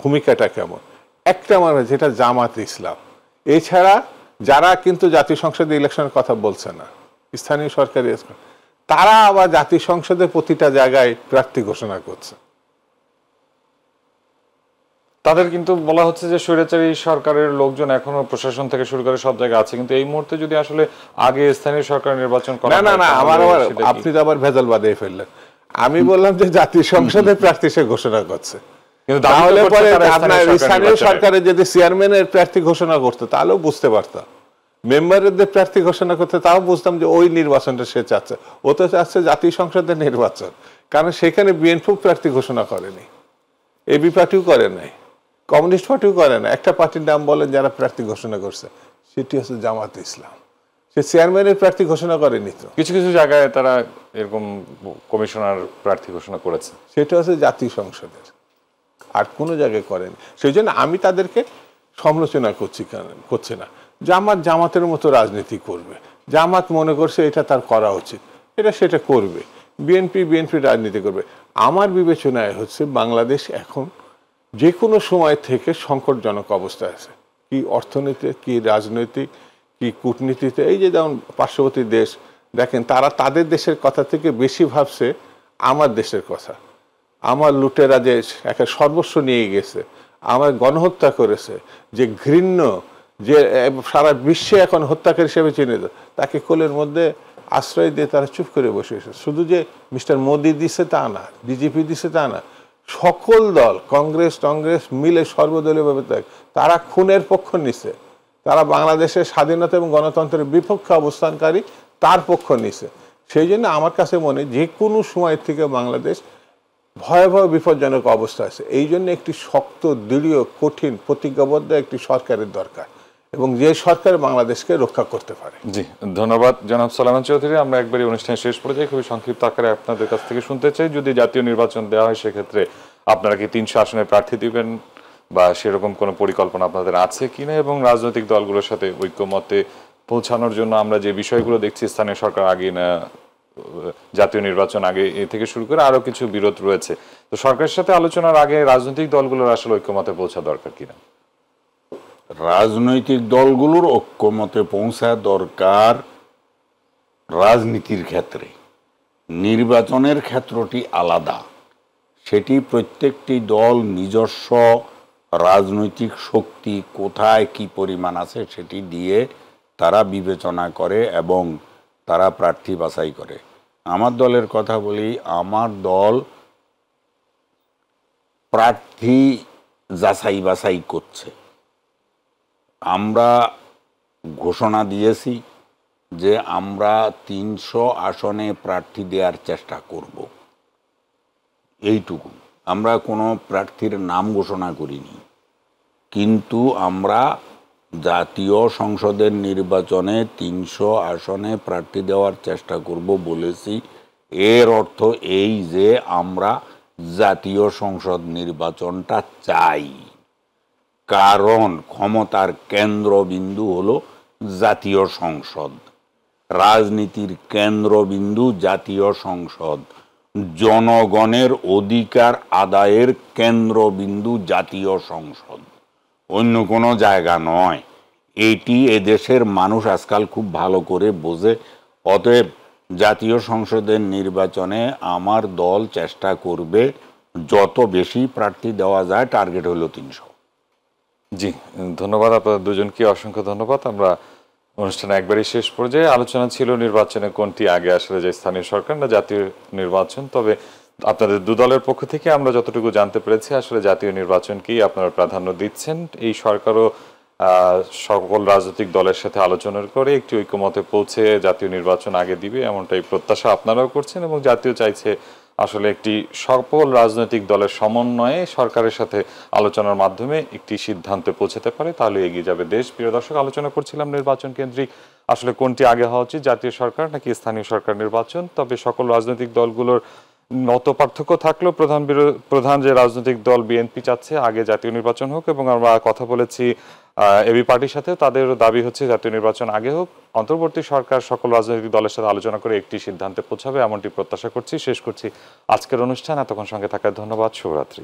ভূমিকাটা কেমন, একটা মানে যেটা জামাত ইসলাম। এছাড়া যারা কিন্তু জাতীয় সংসদে ইলেকশনের কথা বলছে না, স্থানীয় সরকারি, তারা আবার জাতীয় সংসদে প্রতিটা জায়গায় প্রার্থী ঘোষণা করছে। তাদের কিন্তু বলা হচ্ছে যে স্বৈরাচারী সরকারের লোকজন এখনো প্রশাসন থেকে শুরু করে সব জায়গায় আছে, কিন্তু এই মুহূর্তে যদি আসলে আগে স্থানীয় সরকার নির্বাচন করা না, আমার আবার আপনি তো আবার ভেজাল বাঁধিয়ে ফেললেন। আমি বললাম যে জাতীয় সংসদের প্রার্থী সে ঘোষণা করছে, তাহলে পরে আপনার স্থানীয় সরকারের যদি চেয়ারম্যানের প্রার্থী ঘোষণা করতো তাহলেও বুঝতে পারতাম, মেম্বারদের প্রার্থী ঘোষণা করতে তাও বুঝতাম যে ওই নির্বাচনটা সে চাচ্ছে। ও তো চাচ্ছে জাতীয় সংসদের নির্বাচন, কারণ সেখানে বিএনপি প্রার্থী ঘোষণা করেনি, এবি পার্টিও করে নাই, কমিউনিস্ট পার্টিও করে না। একটা পার্টির নাম বলেন যারা প্রার্থী ঘোষণা করছে, সেটি হচ্ছে জামাত ইসলাম। সে চেয়ারম্যানের প্রার্থী ঘোষণা করেনি তো, কিছু কিছু জায়গায় তারা এরকম কমিশনার প্রার্থী ঘোষণা করেছে, সেটা হচ্ছে জাতীয় সংসদের, আর কোনো জায়গায় করেনি। সেই জন্য আমি তাদেরকে সমালোচনা করছে না। জামাত জামাতের মতো রাজনীতি করবে, জামাত মনে করছে এটা তার করা উচিত, সেটা করবে। বিএনপি রাজনীতি করবে। আমার বিবেচনায় হচ্ছে বাংলাদেশ এখন যে কোনো সময় থেকে সংকটজনক অবস্থায় আছে, কি অর্থনীতি, কি রাজনৈতিক, কি কূটনীতিতে। এই যে যেমন পার্শ্ববর্তী দেশ দেখেন, তারা তাদের দেশের কথা থেকে বেশি ভাবছে আমার দেশের কথা। আমার লুটেরা যে একটা সর্বস্ব নিয়ে গেছে, আমার গণহত্যা করেছে, যে ঘৃণ্য, যে সারা বিশ্বে এখন হত্যাকারী হিসেবে চিনে, তাকে কোলের মধ্যে আশ্রয় দিয়ে তারা চুপ করে বসে এসে। শুধু যে মিস্টার মোদি দিছে তা না, বিজেপি দিছে তা না, সকল দল, কংগ্রেস টংগ্রেস মিলে সর্বদলীয়ভাবে তারা খুনের পক্ষ নিছে। তারা বাংলাদেশের স্বাধীনতা এবং গণতন্ত্রের বিপক্ষে অবস্থানকারী, তার পক্ষ নিছে। সেই জন্য আমার কাছে মনে যে কোনো সময় থেকে বাংলাদেশ ভয়াবহ বিপজ্জনক অবস্থা আছে। এই জন্য একটি শক্ত, দৃঢ়, কঠিন, প্রতিজ্ঞাবদ্ধ একটি সরকারের দরকার, এবং যে সরকার বাংলাদেশকে রক্ষা করতে পারে। জি, ধন্যবাদ জনাব সালামান চৌধুরী। আমরা একবারই অনুষ্ঠানের শেষ পর্যায়ে খুবই সংক্ষিপ্ত আকারে আপনাদের কাছ থেকে শুনতে চাই, যদি জাতীয় নির্বাচন দেওয়া হয় সেক্ষেত্রে আপনারা কি 300 আসনে প্রার্থী দিবেন, বা সেরকম কোনো পরিকল্পনা আপনাদের আছে কিনা, এবং রাজনৈতিক দলগুলোর সাথে ঐক্যমতে পৌঁছানোর জন্য আমরা যে বিষয়গুলো দেখছি, স্থানীয় সরকার আগে না জাতীয় নির্বাচন আগে এ থেকে শুরু করে আরো কিছু বিরোধ রয়েছে, তো সরকারের সাথে আলোচনার আগে রাজনৈতিক দলগুলোর আসলে ঐক্যমতে পৌঁছা দরকার কিনা? রাজনৈতিক দলগুলোর ঐক্যমতে পৌঁছা দরকার রাজনীতির ক্ষেত্রে। নির্বাচনের ক্ষেত্রটি আলাদা, সেটি প্রত্যেকটি দল নিজস্ব রাজনৈতিক শক্তি কোথায় কি পরিমাণ আছে সেটি দিয়ে তারা বিবেচনা করে এবং তারা প্রার্থী বাছাই করে। আমার দলের কথা বলি, আমার দল প্রার্থী যাচাই বাছাই করছে। আমরা ঘোষণা দিয়েছি যে আমরা 300 আসনে প্রার্থী দেওয়ার চেষ্টা করব, এইটুকু। আমরা কোনো প্রার্থীর নাম ঘোষণা করিনি, কিন্তু আমরা জাতীয় সংসদের নির্বাচনে 300 আসনে প্রার্থী দেওয়ার চেষ্টা করব বলেছি। এর অর্থ এই যে আমরা জাতীয় সংসদ নির্বাচনটা চাই, কারণ ক্ষমতার কেন্দ্রবিন্দু হলো জাতীয় সংসদ, রাজনীতির কেন্দ্রবিন্দু জাতীয় সংসদ, জনগণের অধিকার আদায়ের কেন্দ্রবিন্দু জাতীয় সংসদ, অন্য কোনো জায়গা নয়। এটি এদেশের মানুষ আজকাল খুব ভালো করে বোঝে। অতএব জাতীয় সংসদের নির্বাচনে আমার দল চেষ্টা করবে যত বেশি প্রার্থী দেওয়া যায়, টার্গেট হলো 300। জি, ধন্যবাদ আপনাদের দুজনকে, অসংখ্য ধন্যবাদ। আমরা অনুষ্ঠানে একবারই শেষ পর্যায়ে আলোচনা ছিল নির্বাচনে কোনটি আগে আসলে, যে স্থানীয় সরকার না জাতীয় নির্বাচন। তবে আপনাদের দু দলের পক্ষ থেকে আমরা যতটুকু জানতে পেরেছি আসলে জাতীয় নির্বাচনকেই আপনারা প্রাধান্য দিচ্ছেন। এই সরকারও সকল রাজনৈতিক দলের সাথে আলোচনা করে একটি ঐক্যমতে পৌঁছে জাতীয় নির্বাচন আগে দিবে, এমনটাই প্রত্যাশা আপনারাও করছেন, এবং জাতীয় চাইছে আসলে একটি সকল রাজনৈতিক দলের সমন্বয়ে সরকারের সাথে আলোচনার মাধ্যমে একটি সিদ্ধান্তে পৌঁছাতে পারে, তাহলে এগিয়ে যাবে দেশ। প্রিয় দর্শক, আলোচনা করছিলাম নির্বাচন কেন্দ্রিক, আসলে কোনটি আগে হওয়া উচিত, জাতীয় সরকার নাকি স্থানীয় সরকার নির্বাচন। তবে সকল রাজনৈতিক দলগুলোর মত পার্থক্য থাকলেও প্রধান যে রাজনৈতিক দল বিএনপি চাচ্ছে আগে জাতীয় নির্বাচন হোক, এবং আমরা কথা বলেছি এবি পার্টির সাথে, তাদেরও দাবি হচ্ছে জাতীয় নির্বাচন আগে হোক। অন্তর্বর্তী সরকার সকল রাজনৈতিক দলের সাথে আলোচনা করে একটি সিদ্ধান্তে পৌঁছাবে, এমনটি প্রত্যাশা করছি। শেষ করছি আজকের অনুষ্ঠান। এতক্ষণ সঙ্গে থাকার ধন্যবাদ। শুভরাত্রি।